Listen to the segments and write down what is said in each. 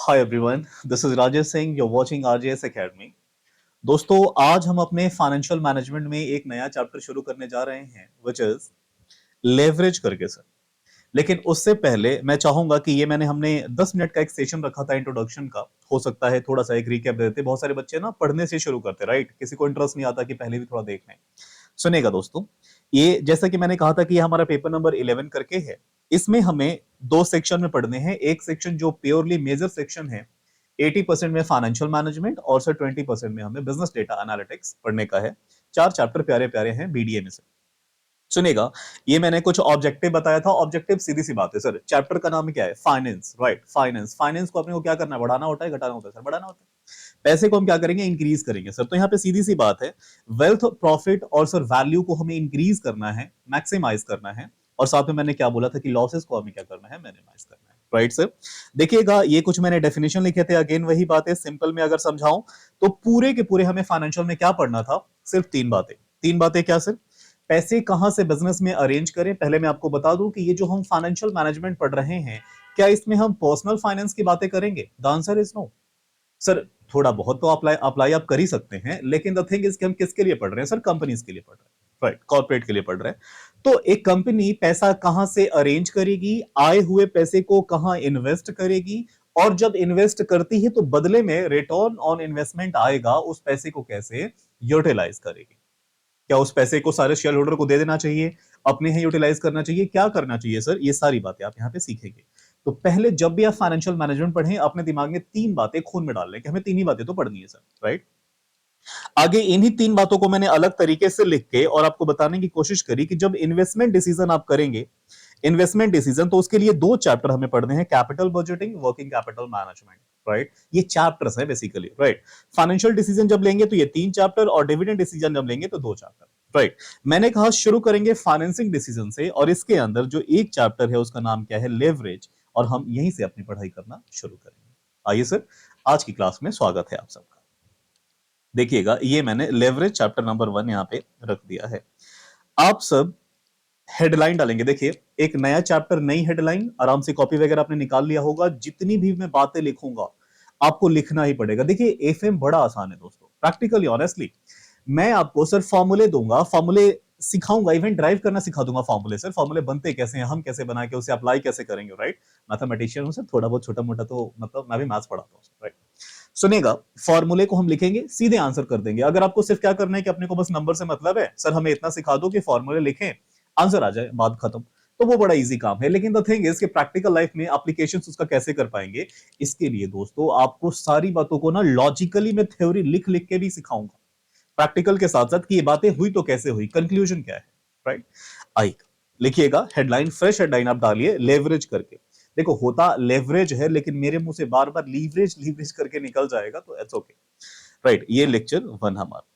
Hi everyone, this is Rajesh Singh. You are watching RJS academy. दोस्तों, आज हम अपने फाइनेंशियल मैनेजमेंट में एक नया चैप्टर शुरू करने जा रहे हैं व्हिच इज लेवरेज करके सर। लेकिन उससे पहले मैं चाहूंगा कि ये हमने 10 मिनट का एक सेशन रखा था इंट्रोडक्शन का। हो सकता है थोड़ा सा एक रिकैप दे देते। बहुत सारे बच्चे ना पढ़ने से शुरू करते, राइट? किसी को इंटरेस्ट नहीं आता कि पहले भी थोड़ा देख लें। सुनेगा दोस्तों, ये जैसा कि मैंने कहा था कि ये हमारा पेपर नंबर 11 करके है। इसमें हमें दो सेक्शन में पढ़ने हैं। एक सेक्शन जो प्योरली मेजर सेक्शन है, 80% में फाइनेंशियल मैनेजमेंट और सर 20% में हमें बिजनेस डेटा एनालिटिक्स पढ़ने का है। 4 चैप्टर प्यारे प्यारे हैं बीडीए में से। सुनेगा, ये मैंने कुछ ऑब्जेक्टिव बताया था। ऑब्जेक्टिव सीधी सी बात है सर, चैप्टर का नाम क्या है? Finance, right? फाइनेंस। फाइनेंस को अपने को क्या करना है? बढ़ाना होता है, घटाना होता है? सर बढ़ाना होता है। पैसे को हम क्या करेंगे? इंक्रीज करेंगे सर। तो यहाँ पे सीधी सी बात है, वेल्थ, प्रॉफिट और सर वैल्यू को हमें इंक्रीज करना है, मैक्सिमाइज करना है। और साथ में मैंने क्या बोला था कि लॉसेस को हमें क्या करना है? मिनिमाइज करना है, राइट सर? देखिएगा, ये कुछ मैंने डेफिनेशन लिखे थे। अगेन वही बात है, सिंपल में अगर समझाऊं तो पूरे के पूरे हमें फाइनेंशियल में क्या पढ़ना था? सिर्फ 3 बातें। 3 बातें क्या सर? पैसे कहां से बिजनेस में अरेंज करें। पहले मैं आपको बता दूं कि ये जो हम फाइनेंशियल मैनेजमेंट पढ़ रहे हैं, क्या इसमें हम पर्सनल फाइनेंस की बातें करेंगे? The answer is no sir. थोड़ा बहुत तो अप्लाई अप्लाई आप कर ही सकते हैं, लेकिन द थिंग इज कि हम किसके लिए पढ़ रहे हैं सर? कंपनीज के लिए पढ़ रहे हैं, राइट? कॉर्पोरेट के लिए पढ़ रहे हैं। तो एक कंपनी पैसा कहां से अरेंज करेगी, आए हुए पैसे को कहां इन्वेस्ट करेगी, और जब इन्वेस्ट करती है तो बदले में रिटर्न ऑन इन्वेस्टमेंट आएगा, उस पैसे को कैसे यूटिलाइज करेगी? क्या उस पैसे को सारे शेयर होल्डर को दे देना चाहिए, अपने ही यूटिलाइज करना चाहिए, क्या करना चाहिए सर? ये सारी बातें आप यहाँ पे सीखेंगे। तो पहले जब भी आप फाइनेंशियल मैनेजमेंट पढ़ें, अपने दिमाग में 3 बातें खून में डाल लें कि हमें 3 ही बातें तो पढ़नी है सर, राइट? आगे इन्हीं 3 बातों को मैंने अलग तरीके से लिख के और आपको बताने की कोशिश करी कि जब इन्वेस्टमेंट डिसीजन आप करेंगे, इन्वेस्टमेंट डिसीजन, तो उसके लिए 2 चैप्टर हमें पढ़ने हैं, capital budgeting, working capital management, right? ये चैप्टर्स है बेसिकली, राइट? फाइनेंशियल डिसीजन जब लेंगे तो ये 3 चैप्टर, और डिविडेंड डिसीजन जब लेंगे तो 2 चैप्टर, राइट? मैंने कहा शुरू करेंगे फाइनेंसिंग डिसीजन से, और इसके अंदर जो एक चैप्टर है उसका नाम क्या है? लेवरेज। और हम यहीं से अपनी पढ़ाई करना शुरू करेंगे। आइए सर, आज की क्लास में स्वागत है आप सबका। देखिएगा, ये मैंने लेवरेज चैप्टर नंबर 1 यहाँ पे रख दिया है। आप सब हेडलाइन डालेंगे। देखिए, एक नया चैप्टर, नई हेडलाइन, आराम से कॉपी वगैरह आपने निकाल लिया होगा। जितनी भी मैं बातें लिखूंगा आपको लिखना ही पड़ेगा। देखिए, एफएम बड़ा आसान है दोस्तों, प्रैक्टिकली ऑनेस्टली। मैं आपको सर फॉर्मूले दूंगा, फॉर्मूले सिखाऊंगा, इवन ड्राइव करना सिखा दूंगा। फॉर्मूले सर, फॉर्मूले बनते कैसे हैं, हम कैसे बना के उसे अप्लाई कैसे करेंगे, राइट? मैथमेटिशियन हूं सर, थोड़ा बहुत छोटा मोटा तो मतलब मैं भी मैथ्स पढ़ाता हूं, राइट? सुनेगा, फॉर्मूले को हम लिखेंगे, सीधे आंसर कर देंगे। अगर आपको सिर्फ क्या करना है कि अपने को बस नंबर से मतलब है, सर हमें इतना सिखा दो कि फॉर्मूले लिखें, आंसर आ जाए, बात खत्म, तो वो बड़ा इजी काम है। लेकिन द थिंग इज कि प्रैक्टिकल लाइफ में एप्लीकेशंस उसका कैसे कर पाएंगे? इसके लिए दोस्तों आपको सारी बातों को ना लॉजिकली मैं थ्योरी लिख लिख के भी सिखाऊंगा, प्रैक्टिकल के साथ साथ, कि ये बातें हुई तो कैसे हुई, कंक्लूजन क्या है, राइट? आइए, लिखिएगा हेडलाइन, फ्रेश हेडलाइन आप डालिए, लेवरेज करके। देखो, होता लेवरेज है, लेकिन मेरे मुंह से बार बार लीवरेज लीवरेज करके निकल जाएगा, तो इट्स ओके, राइट? ये लेक्चर 1 हमारा।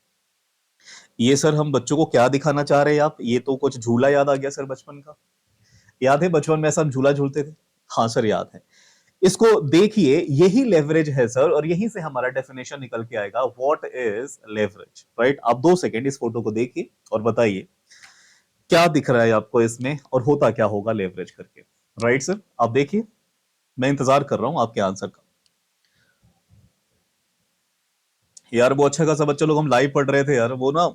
ये सर हम बच्चों को क्या दिखाना चाह रहे हैं आप? ये तो कुछ झूला याद आ गया सर बचपन का। याद है बचपन में ऐसा हम झूला झूलते थे? हाँ सर, याद है। इसको देखिए, यही लेवरेज है सर, और यहीं से हमारा डेफिनेशन निकल के आएगा, व्हाट इज लेवरेज, राइट? आप 2 सेकंड इस फोटो को देखिए और बताइए क्या दिख रहा है आपको इसमें, और होता क्या होगा लेवरेज करके, राइट सर? आप देखिए, मैं इंतजार कर रहा हूं आपके आंसर का। यार वो अच्छा खासा बच्चा लोग हम लाइव पढ़ रहे थे यार, वो ना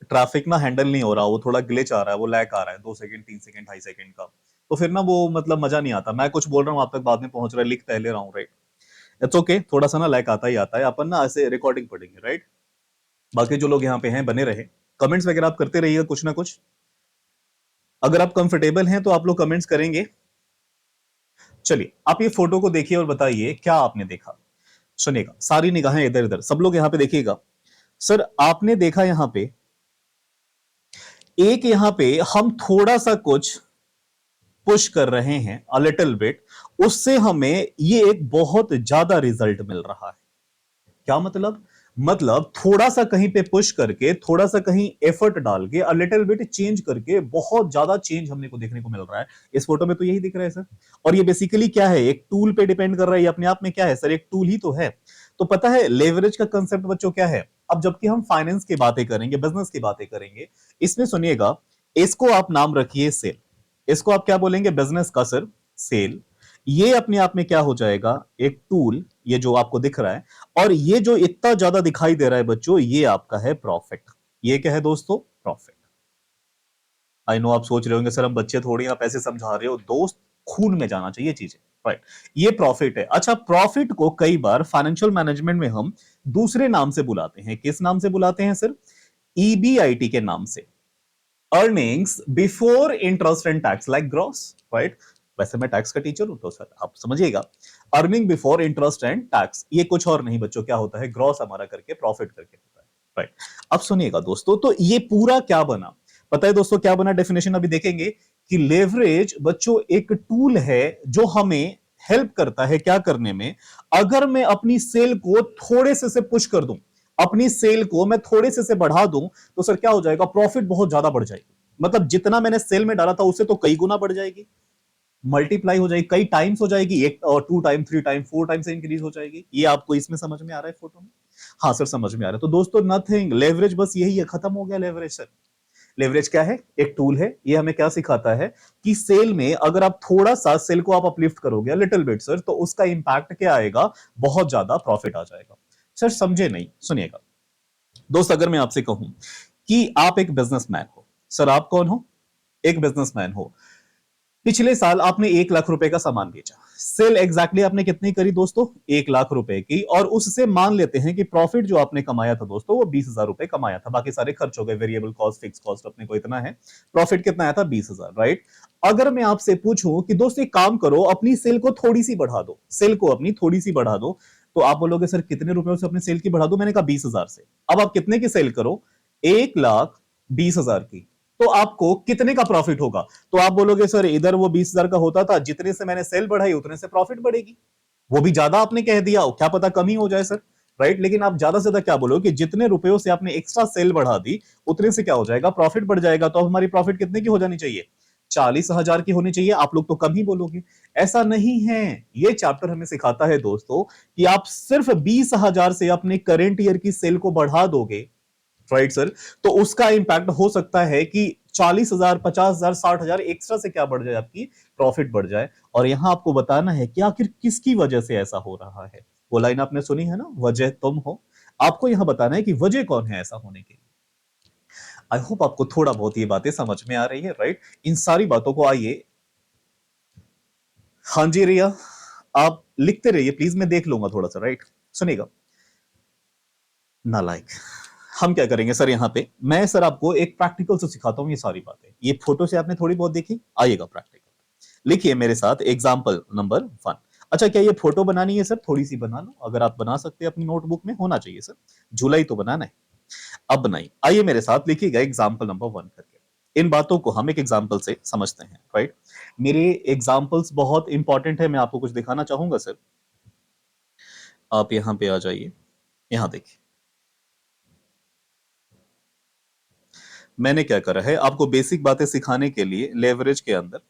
ट्रैफिक ना हैंडल नहीं हो रहा, वो थोड़ा ग्लिच आ रहा है, वो लैग आ रहा है, 2 सेकंड, 3 सेकंड, 2.5 सेकंड का। तो फिर ना वो मतलब मजा नहीं आता। मैं कुछ बोल रहा हूँ, आप तक बाद में पहुंच रहा है, लिख पहले रहा हूँ, राइट? इट्स ओके, थोड़ा सा ना लैग आता ही आता है। अपन ना ऐसे रिकॉर्डिंग पढ़ेंगे, राइट? बाकी जो लोग यहाँ पे हैं बने रहे, कमेंट्स वगैरह आप करते रहिएगा कुछ ना कुछ। अगर आप कंफर्टेबल हैं तो आप लोग कमेंट्स करेंगे। चलिए, आप ये फोटो को देखिए और बताइए क्या आपने देखा। सुनिएगा, सारी निगाहें इधर इधर, सब लोग यहाँ पे देखिएगा। सर आपने देखा यहाँ पे, एक यहाँ पे हम थोड़ा सा कुछ पुश कर रहे हैं, अ लिटिल बिट, उससे हमें ये एक बहुत ज्यादा रिजल्ट मिल रहा है। क्या मतलब? मतलब थोड़ा सा कहीं पे पुश करके, थोड़ा सा कहीं एफर्ट डाल के, अ लिटिल बिट चेंज करके, बहुत ज्यादा चेंज हमने को देखने को मिल रहा है। इस फोटो में तो यही दिख रहा है सर। और ये बेसिकली क्या है? एक टूल पे डिपेंड कर रहा है। ये अपने आप में क्या है सर? एक टूल ही तो है। तो पता है लेवरेज का कंसेप्ट बच्चों क्या है? अब जबकि हम फाइनेंस की बातें करेंगे, बिजनेस की बातें करेंगे, इसमें सुनिएगा, इसको आप नाम रखिए सेल। इसको आप क्या बोलेंगे? बिजनेस का सर सेल। ये अपने आप में क्या हो जाएगा, एक टूल, ये जो आपको दिख रहा है, और ये जो इतना ज्यादा दिखाई दे रहा है बच्चों, ये आपका है प्रॉफिट। ये क्या है दोस्तों, प्रॉफिट। आई नो आप सोच रहे होंगे सर हम बच्चे थोड़ी आप ऐसे समझा रहे हो, दोस्त खून में जाना चाहिए चीजें, राइट। ये प्रॉफिट है। अच्छा, प्रॉफिट को कई बार फाइनेंशियल मैनेजमेंट में हम दूसरे नाम से बुलाते हैं। किस नाम से बुलाते हैं सर, ईबीआईटी के नाम से, earnings before interest and tax like gross, right. वैसे मैं टैक्स का टीचर हूं तो सर आप समझिएगा, earning before interest and tax ये कुछ और नहीं बच्चों, क्या होता है, ग्रॉस हमारा करके प्रॉफिट करके होता है, राइट। अब सुनिएगा दोस्तों, तो ये पूरा क्या बना, पता है दोस्तों क्या बना, डेफिनेशन अभी देखेंगे कि लेवरेज बच्चों एक टूल है जो हमें हेल्प करता है क्या करने में, अगर मैं अपनी सेल को थोड़े से पुश कर दूं, अपनी सेल को मैं थोड़े से बढ़ा दूं, तो सर क्या हो जाएगा, प्रॉफिट बहुत ज्यादा बढ़ जाएगी। मतलब जितना मैंने सेल में डाला था उससे तो कई गुना बढ़ जाएगी, मल्टीप्लाई हो जाएगी, कई टाइम्स हो जाएगी, एक और 2 टाइम 3 टाइम 4 टाइम से इंक्रीज हो जाएगी। ये आपको इसमें समझ में आ रहा है फोटो में, हाँ सर समझ में आ रहा है। तो दोस्तों नथिंग, लेवरेज बस यही है, खत्म हो गया लेवरेज सर। लेवरेज क्या है, एक टूल है। ये हमें क्या सिखाता है कि सेल में अगर आप थोड़ा सा सेल को आप अपलिफ्ट करोगे लिटिल बिट सर, तो उसका इंपैक्ट क्या आएगा, बहुत ज्यादा प्रॉफिट आ जाएगा। सर समझे नहीं, सुनिएगा दोस्त, अगर मैं आपसे कहूं कि आप एक बिजनेसमैन हो, सर आप कौन हो, एक बिजनेसमैन हो, पिछले साल आपने 1 लाख रुपए का सामान बेचा, सेल एग्जैक्टली आपने कितनी करी दोस्तों, 1 लाख रुपए की, और उससे मान लेते हैं कि प्रॉफिट जो आपने कमाया था दोस्तों वो 20,000 रुपए कमाया था, बाकी सारे खर्च हो गए, वेरिएबल कॉस्ट फिक्स कॉस्ट अपने को इतना है, प्रॉफिट कितना आया था 20,000, राइट। अगर मैं आपसे पूछूं कि दोस्त एक काम करो, अपनी सेल को थोड़ी सी बढ़ा दो, सेल को अपनी थोड़ी सी बढ़ा दो, तो आप बोलोगे सर कितने रुपए से अपनी सेल की बढ़ा दो, मैंने कहा 20,000 से। अब आप कितने की सेल करो, 1,20,000 की, तो आपको कितने का प्रॉफिट होगा, तो आप बोलोगे सर इधर वो 20,000 का होता था, जितने से मैंने सेल बढ़ाई उतने से प्रॉफिट बढ़ेगी, वो भी ज्यादा आपने कह दिया, क्या पता कम ही हो जाए सर, राइट। लेकिन आप ज्यादा से ज्यादा क्या बोलोगे कि जितने रुपयों से आपने एक्स्ट्रा सेल बढ़ा दी उतने से क्या हो जाएगा, प्रॉफिट बढ़ जाएगा। तो अब हमारी प्रॉफिट कितने की हो जानी चाहिए, 40,000 की होनी चाहिए। आप लोग तो कम ही बोलोगे, ऐसा नहीं है। ये चैप्टर हमें सिखाता है दोस्तों कि आप सिर्फ 20,000 से अपने करेंट ईयर की सेल को बढ़ा दोगे, राइट सर, तो उसका इंपैक्ट हो सकता है कि 40,000 50,000 60,000 एक्स्ट्रा से क्या बढ़ जाए, आपकी प्रॉफिट बढ़ जाए। और यहां आपको बताना है कि आखिर किसकी वजह से ऐसा हो रहा है। वो लाइन आपने सुनी है ना, वजह तुम हो, आपको यहां बताना है कि वजह कौन है ऐसा होने की। आई होप आपको थोड़ा बहुत ये बातें समझ में आ रही है, राइट। इन सारी बातों को आइए, हाँ जी रिया, आप लिखते रहिए प्लीज, मैं देख लूंगा थोड़ा सा, राइट। सुनिएगा, नालायक, हम क्या करेंगे सर, यहाँ पे मैं सर आपको एक प्रैक्टिकल से सिखाता हूँ ये सारी बातें। ये फोटो से आपने थोड़ी बहुत देखी, आइएगा प्रैक्टिकल, लिखिए मेरे साथ एग्जाम्पल नंबर 1। अच्छा, क्या ये फोटो बनानी है सर, थोड़ी सी बना लो, अगर आप बना सकते हैं अपनी नोटबुक में, होना चाहिए सर, जुलाई तो बनाना है। अब बनाइए, आइए मेरे साथ लिखिएगा एग्जाम्पल नंबर 1 करके। इन बातों को हम एक एग्जाम्पल से समझते हैं, राइट। मेरे एग्जाम्पल्स बहुत इंपॉर्टेंट है, मैं आपको कुछ दिखाना चाहूंगा सर। आप यहाँ पे आ जाइए, यहाँ देखिए मैंने क्या करा है, आपको बेसिक बातें सिखाने के लिए लेवरेज के अंदर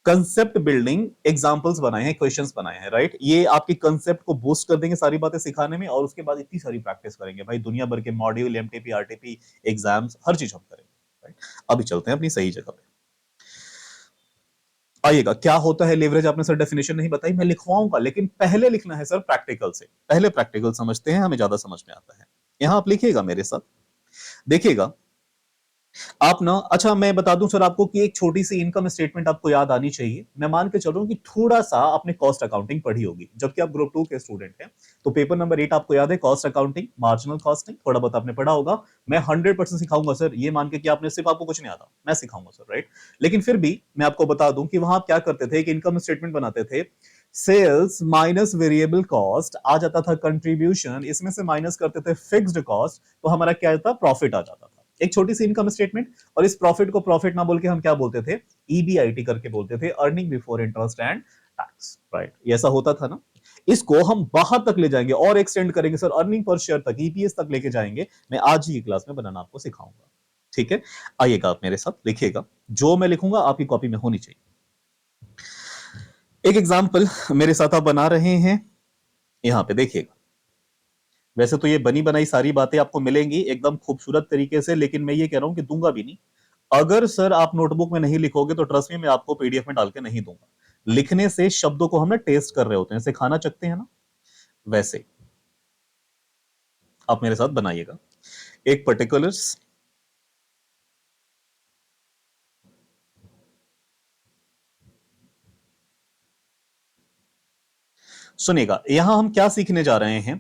कंसेप्ट बिल्डिंग एग्जांपल्स बनाए हैं, क्वेश्चंस बनाए हैं, राइट। ये आपकी कंसेप्ट को बूस्ट कर देंगे सारी बातें सिखाने में, और उसके बाद इतनी सारी प्रैक्टिस करेंगे भाई, दुनिया भर के मॉड्यूल एमटीपी आरटीपी एग्जाम्स हर चीज हम करेंगे, राइट। अभी चलते हैं अपनी सही जगह पे, आइएगा। क्या होता है लेवरेज, आपने सर डेफिनेशन नहीं बताई, मैं लिखवाऊंगा, लेकिन पहले लिखना है सर प्रैक्टिकल से, पहले प्रैक्टिकल समझते हैं, हमें ज्यादा समझ में आता है। यहां आप लिखिएगा मेरे साथ, देखिएगा आप ना। अच्छा मैं बता दूं सर आपको कि एक छोटी सी इनकम स्टेटमेंट आपको याद आनी चाहिए। मैं मान के चल रहा हूं कि थोड़ा सा आपने कॉस्ट अकाउंटिंग पढ़ी होगी, जबकि आप ग्रुप 2 के स्टूडेंट हैं, तो पेपर नंबर 8 आपको याद है, कॉस्ट अकाउंटिंग मार्जिनल कॉस्टिंग, थोड़ा बहुत आपने पढ़ा होगा। मैं 100% सिखाऊंगा सर, ये मान के कि आपने सिर्फ आपको कुछ नहीं आता, मैं सिखाऊंगा सर, राइट। लेकिन फिर भी मैं आपको बता दूं कि वहां आप क्या करते थे, एक इनकम स्टेटमेंट बनाते थे, सेल्स माइनस वेरिएबल कॉस्ट आ जाता था, कंट्रीब्यूशन इसमें से माइनस करते थे फिक्स्ड कॉस्ट, तो हमारा क्या आता, प्रॉफिट आ जाता था। एक छोटी सी इनकम स्टेटमेंट, और इस प्रॉफिट को प्रॉफिट ना बोल के हम क्या बोलते थे, ईबीआईटी करके बोलते थे, earning before interest and tax, right. ऐसा होता था ना। इसको हम बाहर तक ले जाएंगे और एक्सटेंड करेंगे सर, अर्निंग पर शेयर तक, ईपीएस तक लेके जाएंगे। मैं आज ही की क्लास में बनाना आपको सिखाऊंगा, ठीक है। आइएगा आप मेरे साथ लिखिएगा, जो मैं लिखूंगा आपकी कॉपी में होनी चाहिए। एक एग्जाम्पल मेरे साथ आप बना रहे हैं, यहां पे देखिएगा। वैसे तो ये बनी बनाई सारी बातें आपको मिलेंगी एकदम खूबसूरत तरीके से, लेकिन मैं ये कह रहा हूं कि दूंगा भी नहीं। अगर सर आप नोटबुक में नहीं लिखोगे तो ट्रस्ट में मैं आपको पीडीएफ में डाल के नहीं दूंगा। लिखने से शब्दों को हम ना टेस्ट कर रहे होते हैं, जैसे खाना चखते हैं ना, वैसे आप मेरे साथ बनाइएगा एक पर्टिकुलर्स। सुनिएगा, यहां हम क्या सीखने जा रहे हैं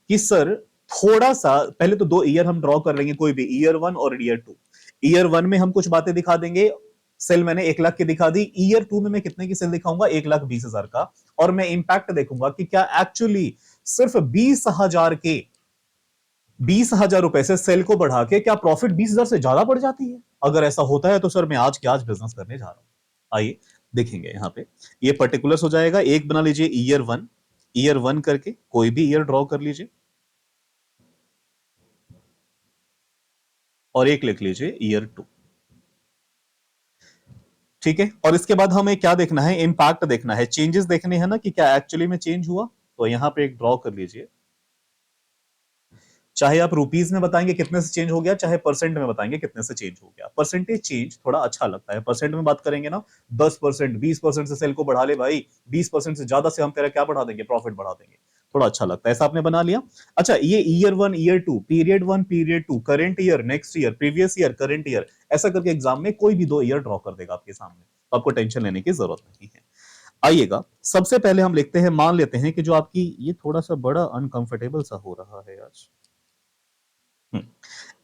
कि सर थोड़ा सा पहले तो दो ईयर हम ड्रॉ कर लेंगे, कोई भी ईयर 1 और ईयर 2। ईयर 1 में हम कुछ बातें दिखा देंगे, सेल मैंने 1 लाख की दिखा दी। ईयर 2 में मैं कितने की सेल दिखाऊंगा, 1,20,000 का। और मैं इंपैक्ट देखूंगा कि क्या एक्चुअली सिर्फ 20,000 के 20,000 रुपए से सेल को बढ़ा के क्या प्रॉफिट 20,000 से ज्यादा बढ़ जाती है। अगर ऐसा होता है तो सर मैं आज के आज बिजनेस करने जा रहा हूं। आइए देखेंगे यहां पे, ये पर्टिकुलर्स हो जाएगा। एक बना लीजिए ईयर 1, ईयर 1 करके कोई भी ईयर ड्रॉ कर लीजिए, और एक लिख लीजिए ईयर 2। ठीक है, और इसके बाद हमें क्या देखना है, इंपैक्ट देखना है, चेंजेस देखने हैं ना कि क्या एक्चुअली में चेंज हुआ। तो यहां पे एक ड्रॉ कर लीजिए, चाहे आप रुपीस में बताएंगे कितने से चेंज हो गया, चाहे परसेंट में बताएंगे कितने से चेंज हो गया। परसेंटेज चेंज थोड़ा अच्छा लगता है, परसेंट में बात करेंगे ना, 10%, 20% से सेल को बढ़ा ले भाई, 20% से ज्यादा से हम तेरा क्या बढ़ा देंगे, प्रॉफिट बढ़ा देंगे, थोड़ा अच्छा लगता है। ऐसा आपने बना लिया। अच्छा, ये year 1 year 2, period 1 period 2, current year next year, previous year current year, ऐसा करके एग्जाम में कोई भी दो ईयर ड्रॉ कर देगा आपके सामने, तो आपको टेंशन लेने की जरूरत नहीं है। आइएगा, सबसे पहले हम लिखते हैं, मान लेते हैं कि जो आपकी ये थोड़ा सा बड़ा अनकंफर्टेबल सा हो रहा है आज।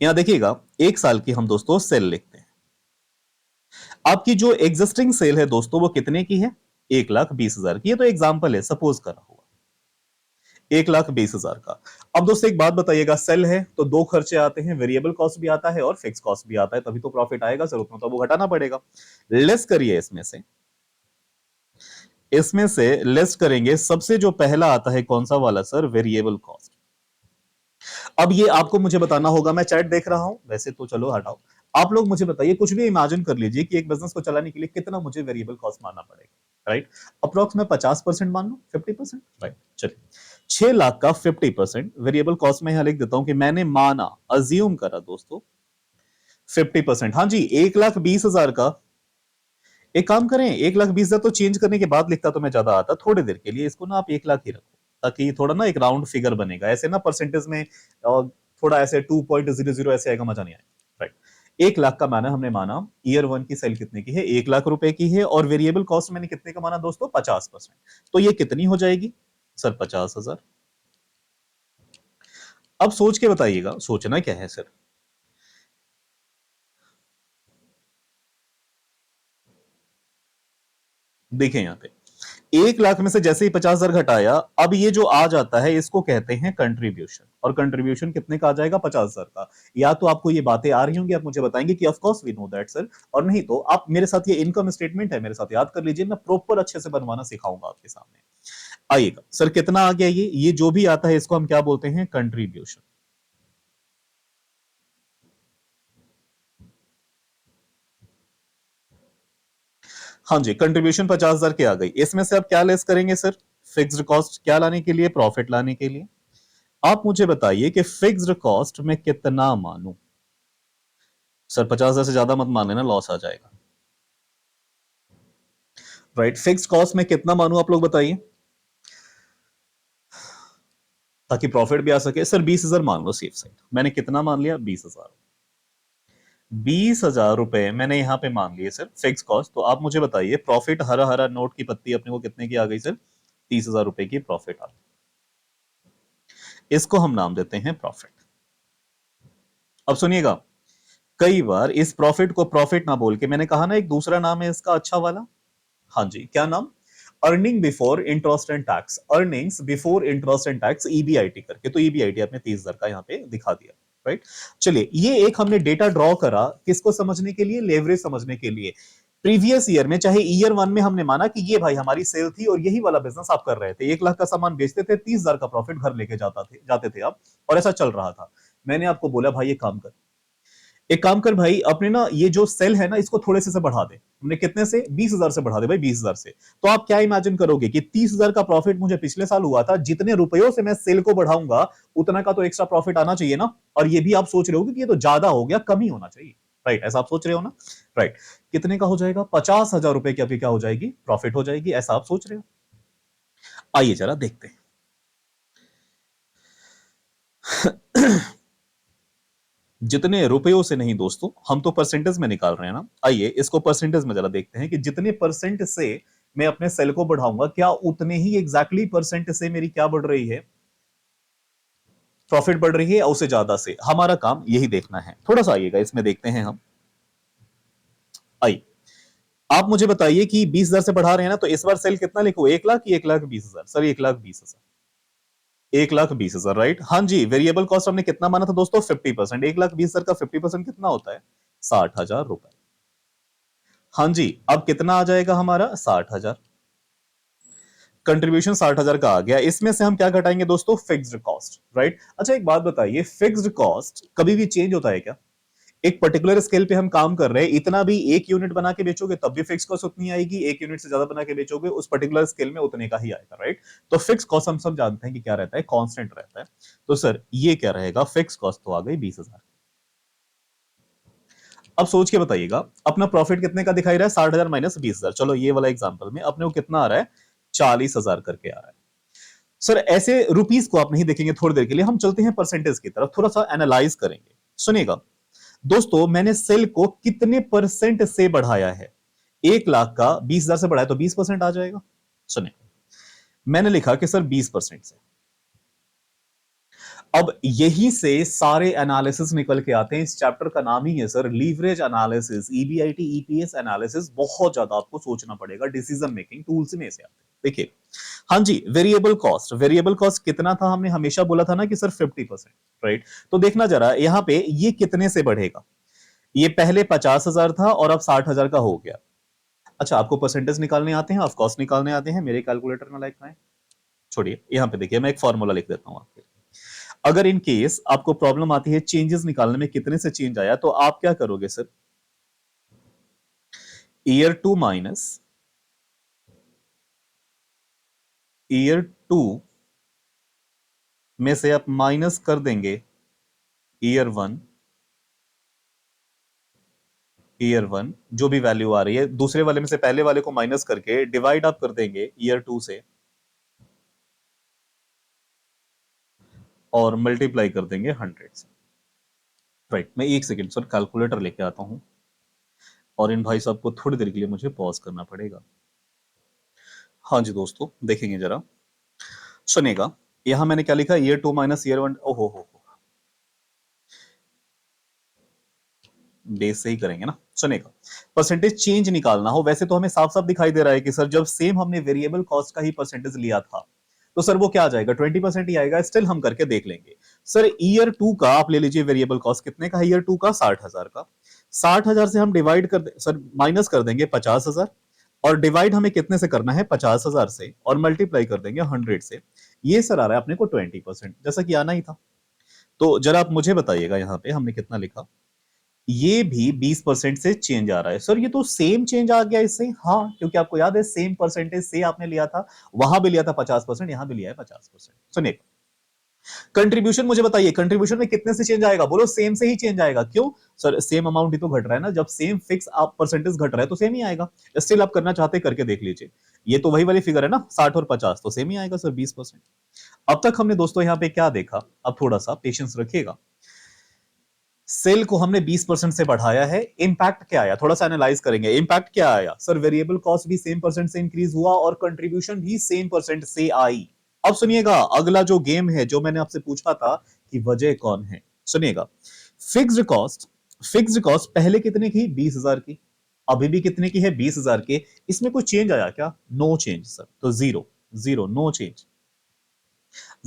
यहां देखिएगा, 1 साल की हम दोस्तों सेल लिखते हैं। आपकी जो एग्जिस्टिंग सेल है दोस्तों वो कितने की है, 1,20,000 की। ये तो एग्जांपल है, सपोज करा हुआ 1,20,000 का। अब दोस्तों एक बात बताइएगा, सेल है तो दो खर्चे आते हैं, वेरिएबल कॉस्ट भी आता है और फिक्स कॉस्ट भी आता है, तभी तो प्रॉफिट आएगा सर, उतना तो वो घटाना पड़ेगा। लेस करिए इसमें से लेस करेंगे, सबसे जो पहला आता है कौन सा वाला सर, वेरिएबल कॉस्ट। अब ये आपको मुझे बताना होगा, मैं चैट देख रहा हूं, वैसे तो चलो हटाओ, आप लोग मुझे बताइए, कुछ भी इमेजिन कर लीजिए कि एक बिजनेस को चलाने के लिए कितना मुझे वेरिएबल कॉस्ट मानना पड़ेगा, राइट। अप्रोक्स में 50% मान लो, 50%, राइट। चलिए, 6 लाख का 50% वेरिएबल कॉस्ट में यहां लिख देता हूं कि मैंने माना, अज्यूम करा दोस्तों 50%। हाँ जी, 1,20,000 का। एक काम करें, 1,20,000 तो चेंज करने के बाद लिखता तो मैं ज्यादा आता, थोड़ी देर के लिए इसको ना आप 1 लाख ही रखो, ताकि थोड़ा ना एक राउंड फिगर बनेगा, ऐसे ना परसेंटेज में थोड़ा ऐसे 2.00 ऐसे आएगा, मजा नहीं आएगा, राइट। 1 लाख का माना, हमने माना ईयर 1 की सेल कितने की है, 1 लाख रुपए की है, और वेरिएबल कॉस्ट मैंने कितने का माना दोस्तों, 50%। तो ये कितनी हो जाएगी सर, 50,000। अब सोच के बताइएगा, सोचना क्या है सर। देखें यहां पे, 1 लाख में से जैसे ही 50,000 घटाया, अब ये जो आ जाता है इसको कहते हैं कंट्रीब्यूशन, और कंट्रीब्यूशन कितने का आ जाएगा, 50,000 का। या तो आपको ये बातें आ रही होंगी, आप मुझे बताएंगे कि of course we know that sir, और नहीं तो आप मेरे साथ, ये इनकम स्टेटमेंट है, मेरे साथ याद कर लीजिए, मैं प्रॉपर अच्छे से बनवाना सिखाऊंगा आपके सामने। आइएगा सर, कितना आ गया, ये जो भी आता है इसको हम क्या बोलते हैं, कंट्रीब्यूशन। हाँ जी, कंट्रीब्यूशन 50,000 की आ गई। इसमें से आप क्या लेस करेंगे सर, फिक्स्ड कॉस्ट, क्या लाने के लिए, प्रॉफिट लाने के लिए। आप मुझे बताइए कि फिक्स्ड कॉस्ट में कितना मानूं। सर 50,000 से ज्यादा मत मान लेना, लॉस आ जाएगा, राइट। फिक्स्ड कॉस्ट में कितना मानूं, आप लोग बताइए, ताकि प्रॉफिट भी आ सके। सर 20,000 मान लो सेफ साइड, मैंने कितना मान लिया, 20,000। 20,000 रुपए मैंने यहां पे मान लिए सर फिक्स कॉस्ट। तो आप मुझे बताइए, प्रॉफिट, हरा हरा नोट की पत्ती अपने को कितने की आ गई सर, 30,000 रुपए की प्रॉफिट आ गई। इसको हम नाम देते हैं प्रॉफिट। अब सुनिएगा, कई बार इस प्रॉफिट को प्रॉफिट ना बोल के, मैंने कहा ना एक दूसरा नाम है इसका अच्छा वाला, हाँ जी, क्या नाम, earning before interest and tax, earnings before interest and tax, EBIT करके। तो ईबीआईटी आपने 30,000 का यहाँ पे दिखा दिया, राइट। चलिए, ये एक हमने डेटा ड्रॉ करा, किसको समझने के लिए, लेवरेज समझने के लिए। प्रीवियस ईयर में, चाहे ईयर 1 में हमने माना कि ये भाई हमारी सेल थी और यही वाला बिजनेस आप कर रहे थे, 1 लाख का सामान बेचते थे, 30,000 का प्रॉफिट घर लेके जाते थे आप, और ऐसा चल रहा था। मैंने आपको बोला भाई ये काम कर, एक काम कर भाई, अपने ना ये जो सेल है ना इसको थोड़े से बढ़ा दे। हमने कितने से, 20,000 से बढ़ा दे भाई, 20,000 से। तो आप क्या इमेजिन करोगे कि 30,000 का प्रॉफिट मुझे पिछले साल हुआ था, जितने रुपयों से मैं सेल को बढ़ाऊंगा उतना का तो एक्स्ट्रा प्रॉफिट आना चाहिए ना। और ये भी आप सोच रहे हो कि ये तो ज्यादा हो गया, कम ही होना चाहिए। राइट, ऐसा आप सोच रहे हो ना? राइट, कितने का हो जाएगा? 50,000 रुपए की आपकी क्या हो जाएगी? प्रॉफिट हो जाएगी, ऐसा आप सोच रहे हो? आइए जरा देखते हैं। जितने रुपयों से नहीं दोस्तों, हम तो परसेंटेज में निकाल रहे हैं ना। आइए इसको परसेंटेज में जरा देखते हैं कि जितने परसेंट से मैं अपने सेल को बढ़ाऊंगा, क्या उतने ही एग्जैक्टली परसेंट से मेरी क्या बढ़ रही है? प्रॉफिट बढ़ रही है, या उससे ज्यादा से? हमारा काम यही देखना है। थोड़ा सा आइएगा इसमें देखते हैं हम। आइए, आप मुझे बताइए कि 20,000 से बढ़ा रहे हैं ना, तो इस बार सेल कितना लिखो? 1 लाख की 1,20,000? सर 1,20,000। 1,20,000 राइट। हाँ जी, वेरिएबल कॉस्ट हमने कितना माना था दोस्तों? 50%। 1,20,000 का 50% कितना होता है? 60,000 रुपए। हाँ जी, अब कितना आ जाएगा हमारा? 60,000। कंट्रीब्यूशन 60,000 का आ गया। इसमें से हम क्या घटाएंगे दोस्तों? Fixed cost, right. अच्छा एक बात बताइए, फिक्स्ड कॉस्ट कभी भी चेंज होता है क्या? एक पर्टिकुलर स्केल पे हम काम कर रहे हैं, इतना भी एक यूनिट बना के बेचोगे तब भी फिक्स कॉस्ट उतनी आएगी, एक यूनिट से ज्यादा बना के बेचोगे उस पर्टिकुलर स्केल में उतने का ही आएगा, राइट। तो फिक्स कॉस्ट हम सब जानते हैं कि क्या रहता है? कांस्टेंट रहता है। तो सर ये क्या रहेगा? फिक्स कॉस्ट तो आ गई 20,000। अब सोच के बताइएगा, अपना प्रॉफिट कितने का दिखाई रहा है? 60,000 माइनस 20,000। चलो ये वाला एग्जांपल में अपने को कितना आ रहा है? 40,000 करके आ रहा है। सर ऐसे रुपीस को आप नहीं देखेंगे थोड़ी देर के लिए, हम चलते हैं परसेंटेज की तरफ, थोड़ा सा एनालाइज करेंगे। सुनिएगा दोस्तों, मैंने सेल को कितने परसेंट से बढ़ाया है? 1 लाख का 20,000 से बढ़ाया तो 20% आ जाएगा। सुने, मैंने लिखा कि सर 20% से। अब यहीं से सारे एनालिसिस निकल के आते हैं। इस चैप्टर का नाम ही है sir leverage analysis, EBIT EPS analysis. बहुत ज्यादा आपको सोचना पड़ेगा, डिसीजन मेकिंग टूल्स में से आते हैं। देखिए, हाँ जी, वेरिएबल कॉस्ट। वेरिएबल कॉस्ट कितना था? हमने हमेशा बोला था ना कि सर 50%, राइट। तो देखना जरा यहां पे ये कितने से बढ़ेगा। ये पहले 50,000 था और अब 60,000 का हो गया। अच्छा, आपको परसेंटेज निकालने आते हैं, ऑफ कोर्स निकालने आते हैं। मेरे कैलकुलेटर में लाइक है, छोड़िए, यहां पे देखिए मैं एक फॉर्मूला लिख देता हूं आपके लिए। अगर इन केस आपको प्रॉब्लम आती है चेंजेस निकालने में, कितने से चेंज आया, तो आप क्या करोगे सर? ईयर 2 माइनस ईयर 2 में से आप माइनस कर देंगे ईयर 1। ईयर 1 जो भी वैल्यू आ रही है, दूसरे वाले में से पहले वाले को माइनस करके डिवाइड आप कर देंगे ईयर 2 से, और मल्टीप्लाई कर देंगे 100 से। राइट, मैं एक सेकेंड सर कैलकुलेटर लेके आता हूं, और इन भाई साहब को थोड़ी देर के लिए मुझे पॉज करना पड़ेगा। हाँ जी दोस्तों, देखेंगे जरा, सुनेगा। यहां मैंने क्या लिखा? Year 2 minus year 1। ओहो, बेस से ही करेंगे ना। सुनेगा, परसेंटेज चेंज निकालना हो, वैसे तो हमें साफ साफ दिखाई दे रहा है कि सर जब सेम हमने वेरिएबल कॉस्ट का ही परसेंटेज लिया था, तो सर वो क्या आ जाएगा? 20% ही आएगा। स्टिल हम करके देख लेंगे। सर ईयर 2 का आप ले लीजिए, वेरिएबल कॉस्ट कितने का है ईयर 2 का? 60,000 का। 60,000 से हम डिवाइड कर सर माइनस कर देंगे 50,000, और डिवाइड हमें कितने से करना है? 50,000 से, और मल्टीप्लाई कर देंगे 100 से। ये सर आ रहा है अपने को 20%, जैसा कि आना ही था। तो जरा आप मुझे बताइएगा, यहां पे हमने कितना लिखा? ये भी 20% से चेंज आ रहा है। सर ये तो सेम चेंज आ गया इससे। हाँ, क्योंकि आपको याद है सेम परसेंटेज से आपने लिया था, वहां भी लिया था 50%, यहां भी लिया है 50%। सुनिए, कंट्रीब्यूशन मुझे बताइए, कंट्रीब्यूशन में कितने से चेंज आएगा? बोलो सेम से ही चेंज आएगा। क्यों? सर सेम अमाउंट ही तो घट रहा है ना। जब सेम फिक्स आप परसेंटेज घट रहा है तो सेम ही आएगा। स्टिल आप करना चाहते करके देख लीजिए, ये तो वही वाली फिगर है ना, 60 और 50, तो सेम ही आएगा सर 20%। अब तक हमने दोस्तों यहाँ पे क्या देखा? अब थोड़ा सा पेशेंस रखिएगा। सेल को हमने 20% से बढ़ाया है, इंपैक्ट क्या आया? थोड़ा सा एनालाइज करेंगे। इंपैक्ट क्या आया? सर वेरिएबल कॉस्ट भी सेम परसेंट से इंक्रीज हुआ, और कंट्रीब्यूशन भी सेम परसेंट से आई। अब सुनिएगा, अगला जो गेम है, जो मैंने आपसे पूछा था कि वजह कौन है, सुनिएगा। फिक्स्ड कॉस्ट, फिक्स्ड कॉस्ट पहले कितने की? 20,000 की। अभी भी कितने की है? 20,000 के। इसमें कोई चेंज आया क्या? नो चेंज सर, तो जीरो। Zero, no change.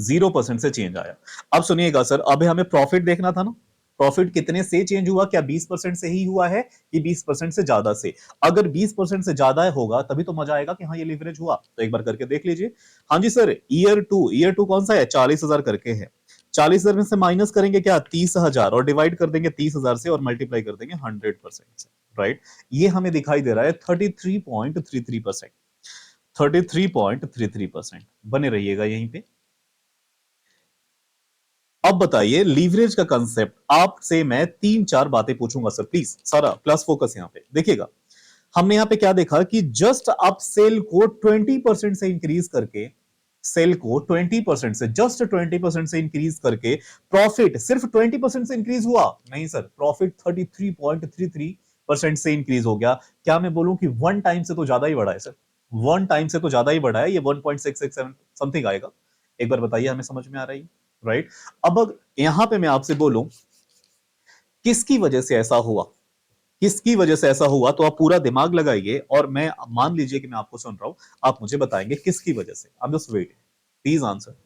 0% से चेंज आया। अब सुनिएगा सर, अभी हमें प्रॉफिट देखना था ना। प्रॉफिट कितने से चेंज हुआ? क्या 20% से ही हुआ है, कि 20% से ज्यादा से? अगर 20% से ज्यादा होगा तभी तो मजा आएगा कि हाँ ये लिवरेज हुआ। तो एक बार करके देख लीजिए। हाँ जी सर, ईयर 2 कौन सा है? 40,000 करके है। 40,000 में से माइनस करेंगे क्या? 30,000, और डिवाइड कर देंगे 30,000 से, और मल्टीप्लाई कर देंगे 100% से, राइट। ये हमें दिखाई दे रहा है 33.33%। 33.33%। बने रहिएगा यहीं पे। अब बताइए लीवरेज का कंसेप्ट आपसे मैं 3-4 बातें पूछूंगा सर, प्लीज सारा प्लस फोकस यहां पे देखिएगा। हमने यहां पे क्या देखा कि जस्ट आप सेल को 20% से इंक्रीज करके, सेल को 20% से, जस्ट 20% से इंक्रीज करके प्रॉफिट सिर्फ 20% से इंक्रीज हुआ नहीं सर, प्रॉफिट 33.33% से इंक्रीज हो गया। क्या मैं बोलूं कि 1 टाइम से तो ज्यादा ही बढ़ा है सर, 1 टाइम से तो ज्यादा ही बढ़ा है, ये 1.667 समथिंग आएगा। एक बार बताइए, हमें समझ में आ रही है? राइट। अब यहां पे मैं आपसे बोलूं किसकी वजह से ऐसा हुआ, किसकी वजह से ऐसा हुआ, तो आप पूरा दिमाग लगाइए और मैं मान लीजिए कि मैं आपको सुन रहा हूं, आप मुझे बताएंगे किसकी वजह से। I am just waiting, please answer.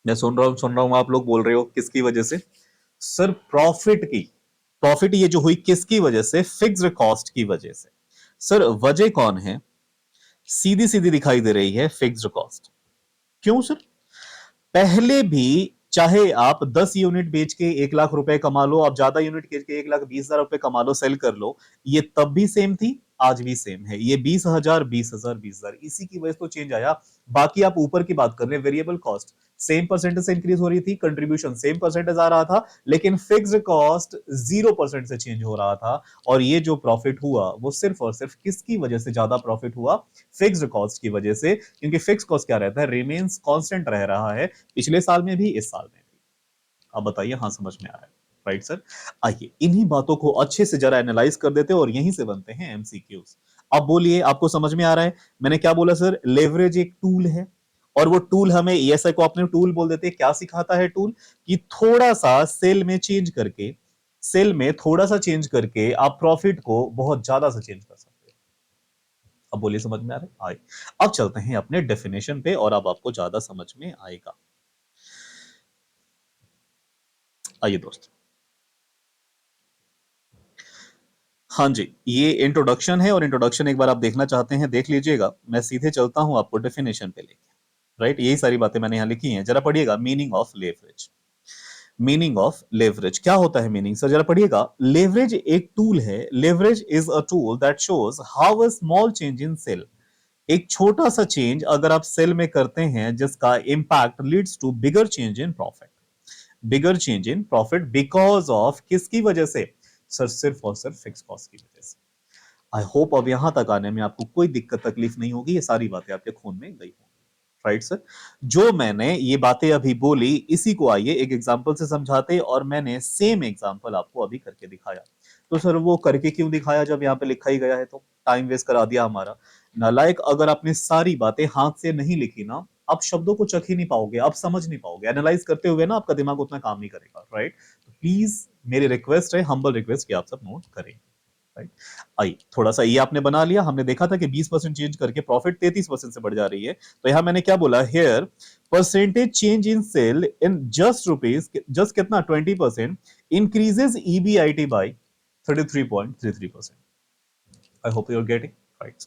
मैं सुन रहा हूं, आप लोग बोल रहे हो किसकी वजह से? सर प्रॉफिट की, प्रॉफिट ये जो हुई किसकी वजह से? फिक्स्ड कॉस्ट की वजह से। सर वजह कौन है? सीधी सीधी दिखाई दे रही है, फिक्स्ड कॉस्ट। क्यों सर? पहले भी चाहे आप 10 यूनिट बेच के 1 लाख रुपए कमा लो, आप ज्यादा यूनिट बेच के 1,20,000 रुपए कमा लो, सेल कर लो, ये तब भी सेम थी, आज भी सेम है। ये 20,000 20,000 20,000, इसी की वजह से तो चेंज आया। बाकी आप ऊपर की बात कर रहे हैं, वेरिएबल कॉस्ट सेम परसेंटेज से इंक्रीज हो रही थी, कंट्रीब्यूशन सेम परसेंटेज आ रहा था, लेकिन फिक्स्ड कॉस्ट 0% से चेंज हो रहा था। और ये जो प्रॉफिट हुआ वो सिर्फ और सिर्फ किसकी वजह से ज्यादा प्रॉफिट हुआ? फिक्स्ड कॉस्ट की वजह से। क्योंकि फिक्स कॉस्ट क्या रहता है? रिमेन्स कांस्टेंट रह रहा है, पिछले साल में भी, इस साल में भी। अब बताइए, हाँ समझ में आ रहा है? Right sir. आइए इन्हीं बातों को अच्छे से जरा एनालाइज कर देते हैं और यहीं से बनते हैं एमसीक्यूज। अब बोलिए, आपको समझ में आ रहा है? मैंने क्या बोला सर? लेवरेज एक टूल है, और वो टूल हमें, ईएसआई को अपने टूल बोल देते हैं। क्या सिखाता है टूल? कि थोड़ा सा सेल में चेंज करके, सेल में थोड़ा सा चेंज करके आप प्रॉफिट को बहुत ज्यादा से चेंज कर सकते हैं। अब बोलिए, समझ में आ रहा है? आए, अब चलते हैं अपने डेफिनेशन पे और अब आपको ज्यादा समझ में आएगा। आइए दोस्त, हाँ जी, ये इंट्रोडक्शन है, और इंट्रोडक्शन एक बार आप देखना चाहते हैं देख लीजिएगा। मैं सीधे चलता हूं आपको डेफिनेशन पे लेके। राइट, यही सारी बातें मैंने यहां लिखी हैं, जरा पढ़िएगा। Meaning of leverage, meaning of leverage क्या होता है? मीनिंग सर जरा पढ़िएगा। लेवरेज एक टूल है, leverage is a tool that shows how a small change in sale, एक छोटा सा चेंज अगर आप सेल में करते हैं जिसका impact leads to bigger change in profit, bigger change in profit because of, किसकी वजह से? सर सिर्फ और सिर्फ फिक्स कॉस्ट की वजह से। आई होप अब यहां तक आने में आपको कोई दिक्कत तकलीफ नहीं होगी, ये सारी बातें आपके खून में गई होंगी। Right sir. जो मैंने ये बातें अभी बोली, इसी को आइए एक एग्जांपल से समझाते, और मैंने सेम एग्जांपल आपको अभी करके दिखाया। तो सर वो करके क्यों दिखाया जब यहाँ पे लिखा ही गया है? तो टाइम वेस्ट करा दिया हमारा। नालायक, अगर आपने सारी बातें हाथ से नहीं लिखी ना, आप शब्दों को चख ही नहीं पाओगे, आप समझ नहीं पाओगे, एनालाइज करते हुए ना आपका दिमाग उतना काम नहीं करेगा। राइट, तो प्लीज मेरी रिक्वेस्ट है, हम्बल रिक्वेस्ट, कि आप सब नोट करें। राइट, आई थोड़ा सा ये आपने बना लिया। हमने देखा था कि 20% चेंज करके प्रॉफिट 33% से बढ़ जा रही है। तो यहां मैंने क्या बोला? Here percentage change in sale in just rupees, just कितना? 20% increases EBIT by 33.33%। I hope you are getting. Right,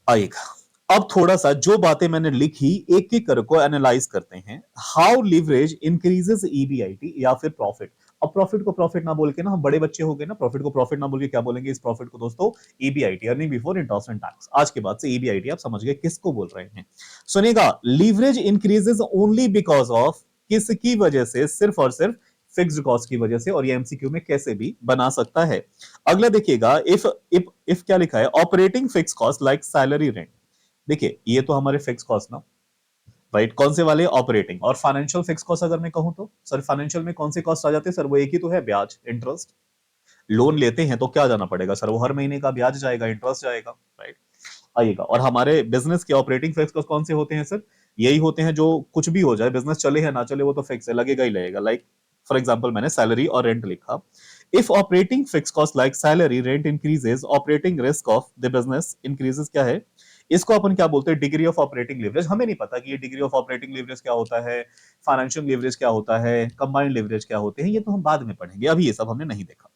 आएगा। अब थोड़ा सा जो बातें मैंने लिखी एक एक कर को एनालाइज करते हैं। हाउ लिवरेज इंक्रीजेस ईबीआईटी या फिर प्रॉफिट। अब प्रॉफिट को प्रॉफिट ना बोल के ना, हम बड़े बच्चे हो गए ना, प्रॉफिट को प्रॉफिट ना बोल के क्या बोलेंगे? इस प्रॉफिट को दोस्तों EBIT, earning before interest and tax. आज के बाद से ईबीआईटी आप समझ गए किसको बोल रहे हैं। सुनिएगा, leverage increases only because of, किसकी वजह से? सिर्फ और सिर्फ फिक्स्ड कॉस्ट की वजह से। और ये एमसीक्यू में कैसे भी बना सकता है। अगला देखिएगा, इफ क्या लिखा है? Operating fix cost like salary, rent. देखिए ये तो हमारे फिक्स कॉस्ट ना, राइट, कौन से वाले? ऑपरेटिंग। और फाइनेंशियल फिक्स कॉस्ट अगर मैं कहूं तो सर, फाइनेंशियल में कौन से कॉस्ट आ जाते हैं? सर वो एक ही तो है, ब्याज, इंटरेस्ट। लोन लेते हैं तो क्या जाना पड़ेगा सर? वो हर महीने का ब्याज जाएगा, इंटरेस्ट जाएगा। राइट, आइएगा। और हमारे बिजनेस के ऑपरेटिंग फिक्स कॉस्ट कौन से होते हैं सर? यही होते हैं जो कुछ भी हो जाए, बिजनेस चले या ना चले, वो तो फिक्स है, लगेगा ही लगेगा। लाइक फॉर एग्जांपल मैंने सैलरी और रेंट लिखा। If operating fix cost like salary rent increases, operating risk of the business increases. क्या है इसको अपन क्या बोलते हैं? Degree of operating leverage. हमें नहीं पता कि ये डिग्री ऑफ ऑपरेटिंग लिवरेज क्या होता है, फाइनेंशियल लिवरेज क्या होता है, कंबाइंड लिवरेज क्या होते हैं, ये तो हम बाद में पढ़ेंगे, अभी ये सब हमने नहीं देखा।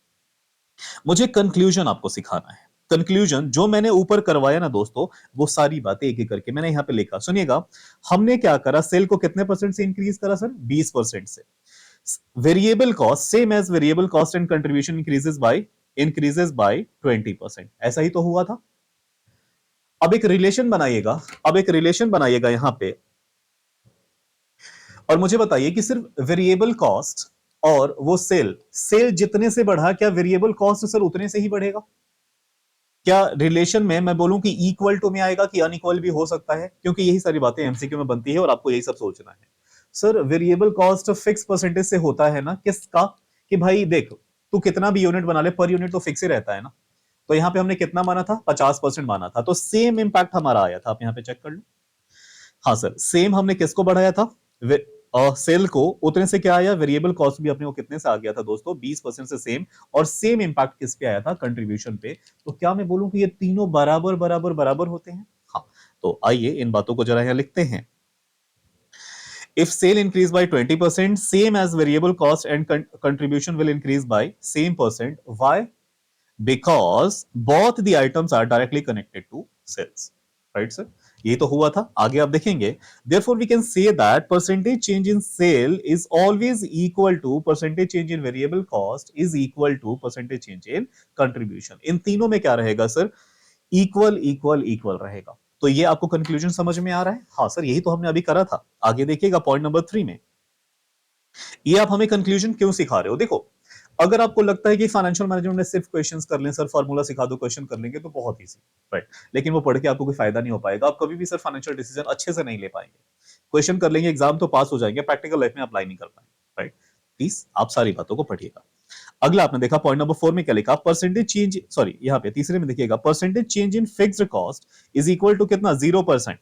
मुझे कंक्लूजन आपको सिखाना है। कंक्लूजन जो मैंने ऊपर करवाया ना दोस्तों, वो सारी बातें एक एक करके मैंने यहां पे लिखा। सुनिएगा, हमने क्या करा? सेल को कितने परसेंट से इंक्रीज करा सर? 20% से। Variable cost same as variable cost and contribution increases by 20%। ऐसा ही तो हुआ था। अब एक रिलेशन बनाइएगा, अब एक रिलेशन बनाइएगा यहां पे। और मुझे बताइए कि सिर्फ वेरिएबल कॉस्ट और वो सेल सेल जितने से बढ़ा, क्या वेरिएबल कॉस्ट सर उतने से ही बढ़ेगा? क्या रिलेशन में मैं बोलूं कि इक्वल टू में आएगा कि अनइक्वल भी हो सकता है? क्योंकि यही सारी बातें एमसीक्यू में बनती है और आपको यही सब सोचना है। Sir variable cost fix percentage से होता है ना, किसका? कि भाई देख, तू कितना भी यूनिट बना ले, पर यूनिट तो फिक्स ही रहता है ना। तो यहाँ पे हमने कितना माना था? 50% माना था, तो सेम इंपैक्ट हमारा आया था। आप यहाँ पे चेक कर लो। हाँ सर, सेम हमने किसको बढ़ाया था? सेल को। उतने से क्या आया? वेरिएबल कॉस्ट भी अपने को कितने से आ गया था दोस्तों? 20% से सेम। और सेम इंपैक्ट किस पे आया था? कंट्रीब्यूशन पे। तो क्या मैं बोलूं कि ये तीनों बराबर बराबर बराबर होते हैं? हाँ। तो आइए इन बातों को जरा यहां लिखते हैं। If sale increase by 20%, same as variable cost and contribution will increase by same percent. Why? Because both the items are directly connected to sales. Right, sir? ये तो हुआ था। आगे आप देखेंगे, therefore we can say that percentage change in sale is always equal to percentage change in variable cost is equal to percentage change in contribution. इन तीनों में क्या रहेगा सर? इक्वल इक्वल इक्वल रहेगा। तो ये आपको कंक्लूजन समझ में आ रहा है? हाँ सर, यही तो हमने अभी करा था। आगे देखिएगा पॉइंट नंबर 3 में। ये आप हमें कंक्लूजन क्यों सिखा रहे हो? देखो, अगर आपको लगता है कि फाइनेंशियल मैनेजमेंट में सिर्फ क्वेश्चंस कर लें सर, फार्मूला सिखा दो, क्वेश्चन कर लेंगे, तो बहुत इजी, राइट। लेकिन वो पढ़ के आपको कोई फायदा नहीं हो पाएगा। आप कभी भी सर फाइनेंशियल डिसीजन अच्छे से नहीं ले पाएंगे। क्वेश्चन कर लेंगे, एग्जाम तो पास हो जाएंगे, प्रैक्टिकल लाइफ में अप्लाई नहीं कर पाएंगे, राइट। प्लीज आप सारी बातों को पढ़िएगा। अगला आपने देखा पॉइंट नंबर 4 में क्या लिखा? परसेंटेज चेंज, सॉरी यहाँ पे तीसरे में देखिएगा, percentage change in fixed cost is equal to कितना? 0%।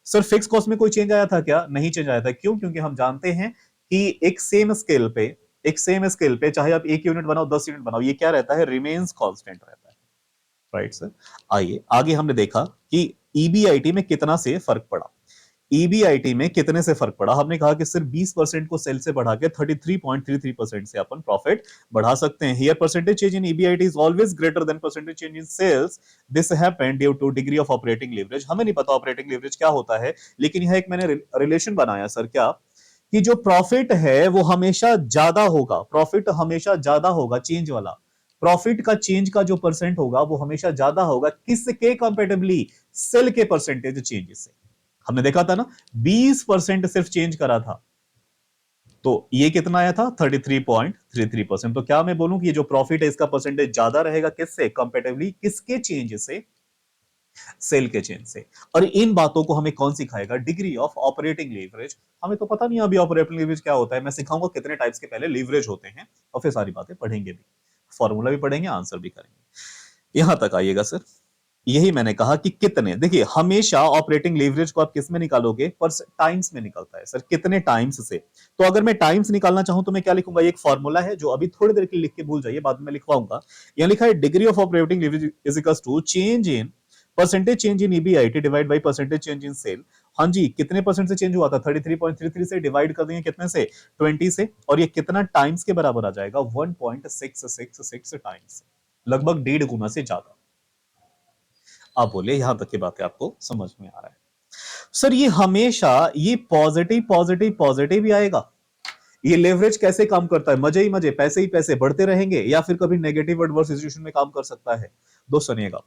सर फिक्स कॉस्ट में कोई चेंज आया था क्या? नहीं चेंज आया था। क्यों? क्योंकि हम जानते हैं कि एक सेम स्केल पे चाहे आप 1 यूनिट बनाओ, 10 यूनिट बनाओ, ये क्या रहता है? रिमेन्स कांस्टेंट रहता है, राइट सर। आइए आगे हमने देखा कि ईबीआईटी में कितना से फर्क पड़ा। ईबीआईटी में कितने से फर्क पड़ा? हमने कहा कि सिर्फ 20% को सेल से बढ़ा के 33.33% से अपन प्रॉफिट बढ़ा सकते हैं। Here percentage change in EBIT is always greater than percentage change in sales. This happened due to degree of operating leverage. हमें नहीं पता ऑपरेटिंग लेवरेज क्या होता है, लेकिन यह एक मैंने रिलेशन बनाया सर, क्या कि जो प्रॉफिट है वो हमेशा ज्यादा होगा, प्रॉफिट हमेशा ज्यादा होगा, चेंज वाला प्रॉफिट का चेंज का जो परसेंट होगा वो हमेशा ज्यादा होगा, किसके कंपेरेटिवली? सेल के परसेंटेज चेंज से। हमने देखा था ना, 20% सिर्फ चेंज करा था, तो ये कितना आया था? 33.33%। तो क्या मैं बोलूं कि ये जो प्रॉफिट है इसका परसेंटेज ज्यादा रहेगा, किससे कंपेरेटिवली? किसके चेंज से? सेल के चेंज से। और इन बातों को हमें कौन सिखाएगा? Degree of operating leverage. हमें तो पता नहीं अभी ऑपरेटिंग लीवरेज क्या होता है, मैं सिखाऊंगा कितने टाइप्स के पहले लीवरेज होते हैं, और फिर सारी बातें पढ़ेंगे भी, फॉर्मूला भी पढ़ेंगे, आंसर भी करेंगे। यहां तक आइएगा सर। यही मैंने कहा कि कितने, देखिए हमेशा ऑपरेटिंग लीवरेज को आप किस में निकालोगे? पर टाइम्स में निकलता है सर, कितने टाइम्स से। तो अगर मैं टाइम्स निकालना चाहूं तो मैं क्या लिखूंगा? एक फॉर्मूला है जो अभी थोड़ी देर के लिए लिख के भूल जाइए, बाद में लिखवाऊंगा। यहां लिखा है degree of operating leverage is equal to change in percentage change in EBIT divide by percentage change in sale. हाँ जी, कितने परसेंट से चेंज हुआ था? 33.33 से डिवाइड कर देंगे कितने से? 20 से। और ये कितना टाइम्स के बराबर आ जाएगा? 1.666 टाइम्स, लगभग 1.5 गुना से ज्यादा। आप बोले यहां तक की बातें आपको समझ में आ रहा है? सर ये हमेशा ये पॉजिटिव पॉजिटिव पॉजिटिव ही आएगा। ये लेवरेज कैसे काम करता है? मजे ही मजे, पैसे ही पैसे बढ़ते रहेंगे, या फिर कभी नेगेटिव एडवर्स सिचुएशन में काम कर सकता है? दोस्त सुनिएगा,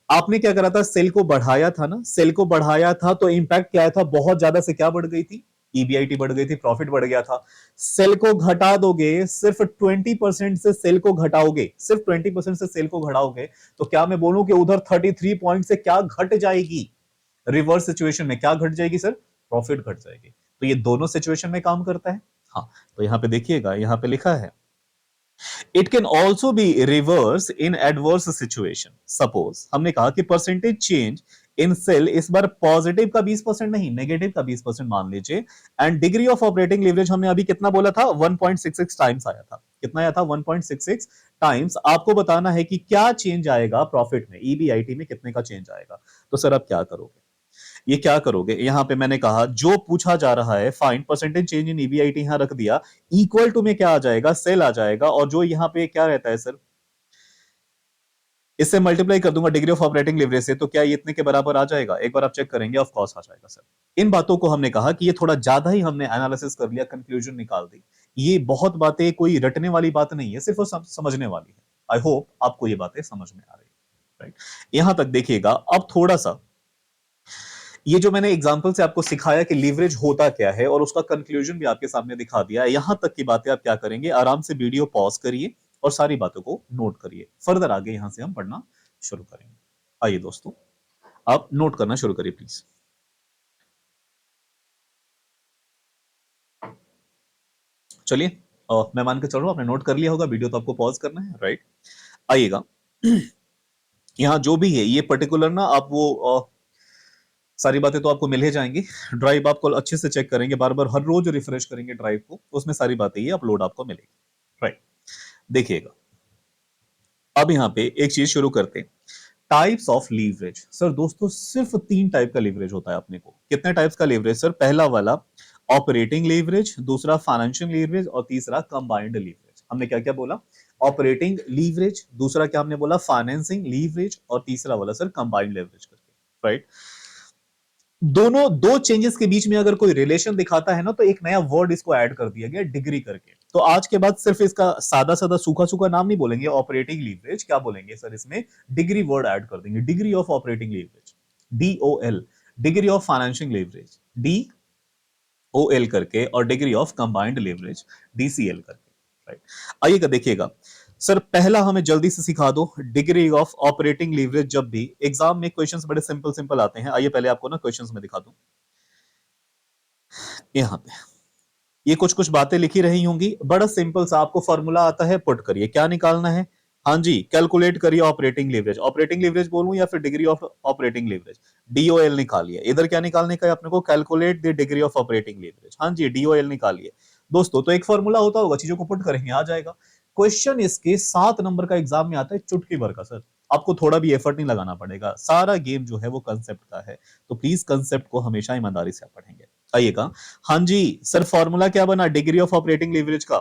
आपने क्या करा था? सेल को बढ़ाया था ना, सेल को बढ़ाया था तो इंपैक्ट क्या आया था? बहुत ज्यादा से क्या बढ़ गई थी? ईबीआईटी बढ़ गई थी, प्रॉफिट बढ़ गया था। सेल को घटा दोगे, सिर्फ 20% से सेल को घटाओगे, सिर्फ 20% से सेल को घटाओगे, तो क्या मैं बोलूं कि उधर 33 पॉइंट से क्या घट जाएगी? रिवर्स सिचुएशन में क्या घट जाएगी सर? प्रॉफिट घट जाएगी। तो ये दोनों सिचुएशन में काम करता है। हाँ, तो यहां पे देखिएगा, यहां पे लिखा है it can also be reverse in adverse situation. Suppose हमने कहा कि परसेंटेज चेंज इन सेल इस बार पॉजिटिव का 20% नहीं, नेगेटिव का 20% मान लीजिए। And degree of operating leverage हमने अभी कितना बोला था? 1.66 टाइम्स आया था। कितना आया था? 1.66 टाइम्स। आपको बताना है कि क्या चेंज आएगा प्रॉफिट में, ईबीआईटी में कितने का चेंज आएगा। तो सर आप क्या करोगे? ये क्या करोगे? यहां पे मैंने कहा जो पूछा जा रहा है, find percentage change in EBIT, यहां रख दिया। इक्वल टू में क्या आ जाएगा? सेल आ जाएगा। और जो यहां पे क्या रहता है सर, इससे मल्टीप्लाई कर दूंगा डिग्री ऑफ ऑपरेटिंग लिवरेज से, तो क्या ये इतने के बराबर आ जाएगा? एक बार आप चेक करेंगे, ऑफ कोर्स आ जाएगा सर। इन बातों को हमने कहा कि ये थोड़ा ज्यादा ही हमने एनालिसिस कर लिया, कंक्लूजन निकाल दी। ये बहुत बातें कोई रटने वाली बात नहीं है, सिर्फ वो समझने वाली है। आई होप आपको ये बातें समझ में आ रही है, राइट। यहां तक देखिएगा। अब थोड़ा सा ये जो मैंने एग्जांपल से आपको सिखाया कि लीवरेज होता क्या है और उसका कंक्लूजन भी आपके सामने दिखा दिया, यहां तक की बातें आप क्या करेंगे, आराम से वीडियो पॉज करिए और सारी बातों को नोट करिए। फर्दर आगे यहां से हम पढ़ना शुरू करेंगे। आइए दोस्तों, आप नोट करना शुरू करिए प्लीज। चलिए, मैं मान के चल रहा हूं आपने नोट कर लिया होगा, वीडियो तो आपको पॉज करना है, राइट। आइएगा, यहाँ जो भी है ये पर्टिकुलर ना, आप वो सारी बातें तो आपको मिल ही जाएंगी। ड्राइव आपको अच्छे से चेक करेंगे, बार बार हर रोज रिफ्रेश करेंगे ड्राइव को, उसमें सारी बातें ये अपलोड आपको मिलेगी, राइट। देखिएगा, अब यहाँ पे एक चीज शुरू करते हैं, टाइप्स ऑफ लीवरेज। सर दोस्तों, सिर्फ 3 टाइप का लीवरेज होता है अपने को। कितने टाइप्स का लीवरेज सर? पहला वाला ऑपरेटिंग लीवरेज, दूसरा फाइनेंशियल लीवरेज और तीसरा कंबाइंड लीवरेज। हमने क्या क्या बोला? ऑपरेटिंग लीवरेज, दूसरा क्या हमने बोला? फाइनेंसिंग लीवरेज, और तीसरा वाला सर कंबाइंड लीवरेज करके, राइट। दोनों दो चेंजेस के बीच में अगर कोई रिलेशन दिखाता है ना, तो एक नया वर्ड इसको ऐड कर दिया गया, डिग्री करके। तो आज के बाद सिर्फ इसका सादा सादा सूखा सूखा नाम नहीं बोलेंगे ऑपरेटिंग लीवरेज, क्या बोलेंगे सर? इसमें डिग्री वर्ड ऐड कर देंगे, degree of operating leverage, DOL, degree of financial leverage, DOL करके, और degree of combined leverage, DCL करके, राइट। आइएगा देखिएगा सर, पहला हमें जल्दी से सिखा दो, डिग्री ऑफ ऑपरेटिंग लीवरेज। जब भी एग्जाम में क्वेश्चंस बड़े सिंपल सिंपल आते हैं, आइए पहले आपको ना क्वेश्चंस में दिखा दूं। यहाँ पे ये कुछ कुछ बातें लिखी रही होंगी, बड़ा सिंपल सा आपको फॉर्मूला आता है, पुट करिए, क्या निकालना है? हाँ जी, कैलकुलेट करिए ऑपरेटिंग लीवरेज। ऑपरेटिंग लीवरेज बोलूं या फिर degree of operating leverage? DOL निकालिए। इधर क्या निकालने का है अपने को? Calculate the degree of operating leverage. हाँ जी, DOL निकालिए दोस्तों। तो एक फॉर्मूला होता होगा, चीजों को पुट करेंगे, आ जाएगा। क्वेश्चन इसके 7 नंबर का एग्जाम में आता है, चुटकी भर का सर। आपको थोड़ा भी एफर्ट नहीं लगाना पड़ेगा, सारा गेम जो है वो कंसेप्ट का है। तो प्लीज कंसेप्ट को हमेशा ईमानदारी से पढ़ेंगे। आइएगा, हाँ जी सर, फॉर्मूला क्या बना डिग्री ऑफ ऑपरेटिंग लीवरेज का?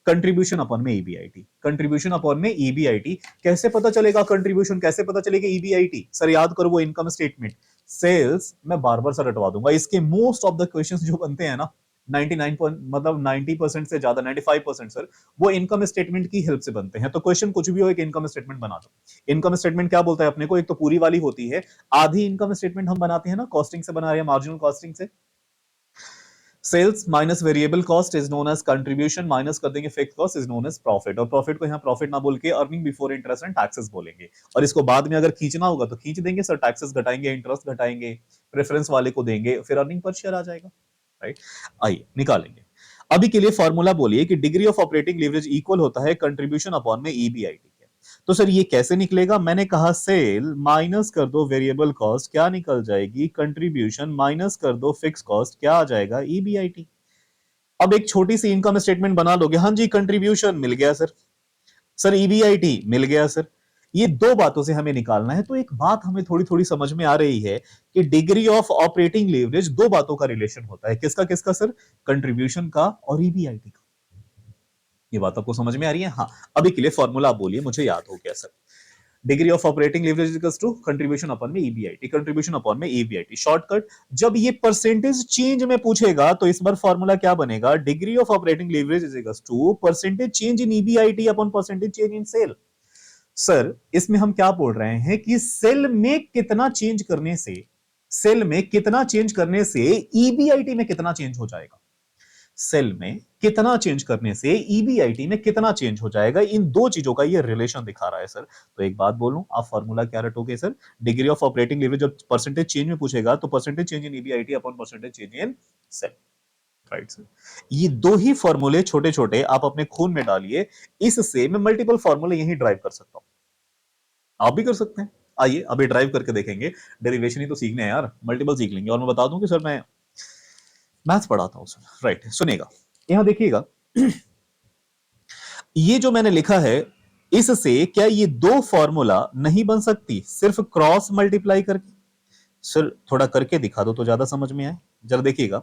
कंट्रीब्यूशन अपॉन में ईबीआईटी। कंट्रीब्यूशन अपॉन में ईबीआईटी। कैसे पता चलेगा कंट्रीब्यूशन, कैसे पता चलेगा ईबीआईटी? सर याद करो, वो इनकम स्टेटमेंट, सेल्स, मैं बार बार सर रटवा दूंगा, इसके मोस्ट ऑफ द क्वेश्चंस जो बनते हैं ना, 99 मतलब 90% से ज्यादा, 95% सर, वो इनकम स्टेटमेंट की हेल्प से बनते हैं। तो क्वेश्चन कुछ भी हो, एक इनकम स्टेटमेंट बना दो। इनकम स्टेटमेंट क्या बोलता है अपने को? एक तो पूरी वाली होती है, आधी इनकम स्टेटमेंट हम बनाते हैं ना, कॉस्टिंग से बना रहे हैं, मार्जिनल कॉस्टिंग से। Sales minus variable cost is known as contribution, minus कर देंगे fix cost is known as profit. और प्रॉफिट को यहाँ प्रॉफिट ना बोल के earning before interest and taxes बोलेंगे। और इसको बाद में अगर खींचना होगा तो खींच देंगे सर, टैक्सेस घटाएंगे, इंटरेस्ट घटाएंगे, प्रेफरेंस वाले को देंगे, फिर अर्निंग पर शेयर आ जाएगा, राइट। आइए निकालेंगे। अभी के लिए फॉर्मूला बोलिए कि degree of operating leverage equal होता है कंट्रीब्यूशन अपॉन में ईबीआईटी। तो सर ये कैसे निकलेगा? मैंने कहा सेल माइनस कर दो वेरिएबल कॉस्ट, क्या निकल जाएगी? कंट्रीब्यूशन, माइनस कर दो फिक्स कॉस्ट, क्या आ जाएगा? ईबीआईटी। अब एक छोटी सी इनकम स्टेटमेंट बना लोगे, हाँ जी कंट्रीब्यूशन मिल गया सर, सर ईबीआईटी मिल गया सर। ये दो बातों से हमें निकालना है। तो एक बात हमें थोड़ी थोड़ी समझ में आ रही है कि डिग्री ऑफ ऑपरेटिंग लीवरेज दो बातों का रिलेशन होता है। किसका किसका सर? कंट्रीब्यूशन का और ईबीआईटी का। ये बात आपको समझ में आ रही है? हाँ। अभी के लिए फॉर्मूला आप बोलिए, मुझे याद हो गया sir. Degree of operating leverage equals to contribution upon में ईबीआईटी, कंट्रीब्यूशन अपॉन में ईबीआईटी। शॉर्टकट, जब ये परसेंटेज चेंज में पूछेगा तो इस बार फॉर्मूला क्या बनेगा? Degree of operating leverage is equals to percentage change in EBIT upon percentage change in sale. Sir इसमें हम क्या बोल रहे हैं कि सेल में कितना चेंज करने से, सेल में कितना चेंज करने से ईबीआईटी में कितना चेंज हो जाएगा, सेल में कितना चेंज करने से ईबीआईटी में कितना चेंज हो जाएगा, इन दो चीजों का ये रिलेशन दिखा रहा है सर। तो एक बात बोलूं, आप फॉर्मूला क्या रटोगे sir? Degree of operating leverage जब परसेंटेज चेंज में पूछेगा तो percentage change in EBIT upon percentage change in sale, right sir. ये दो ही फॉर्मूले छोटे छोटे आप अपने खून में डालिए, इससे मैं मल्टीपल फॉर्मूले यही ड्राइव कर सकता हूं, आप भी कर सकते हैं। आइए अभी ड्राइव करके देखेंगे। डेरिवेशन ही तो सीखने हैं यार, मल्टीपल सीख लेंगे। और मैं बता दूं कि सर मैं मैथ्स पढ़ाता हूं सर, राइट। सुनेगा, यहां देखिएगा, ये जो मैंने लिखा है, इससे क्या ये दो फॉर्मूला नहीं बन सकती सिर्फ क्रॉस मल्टीप्लाई करके? सर थोड़ा करके दिखा दो तो ज्यादा समझ में आए। जरा देखिएगा,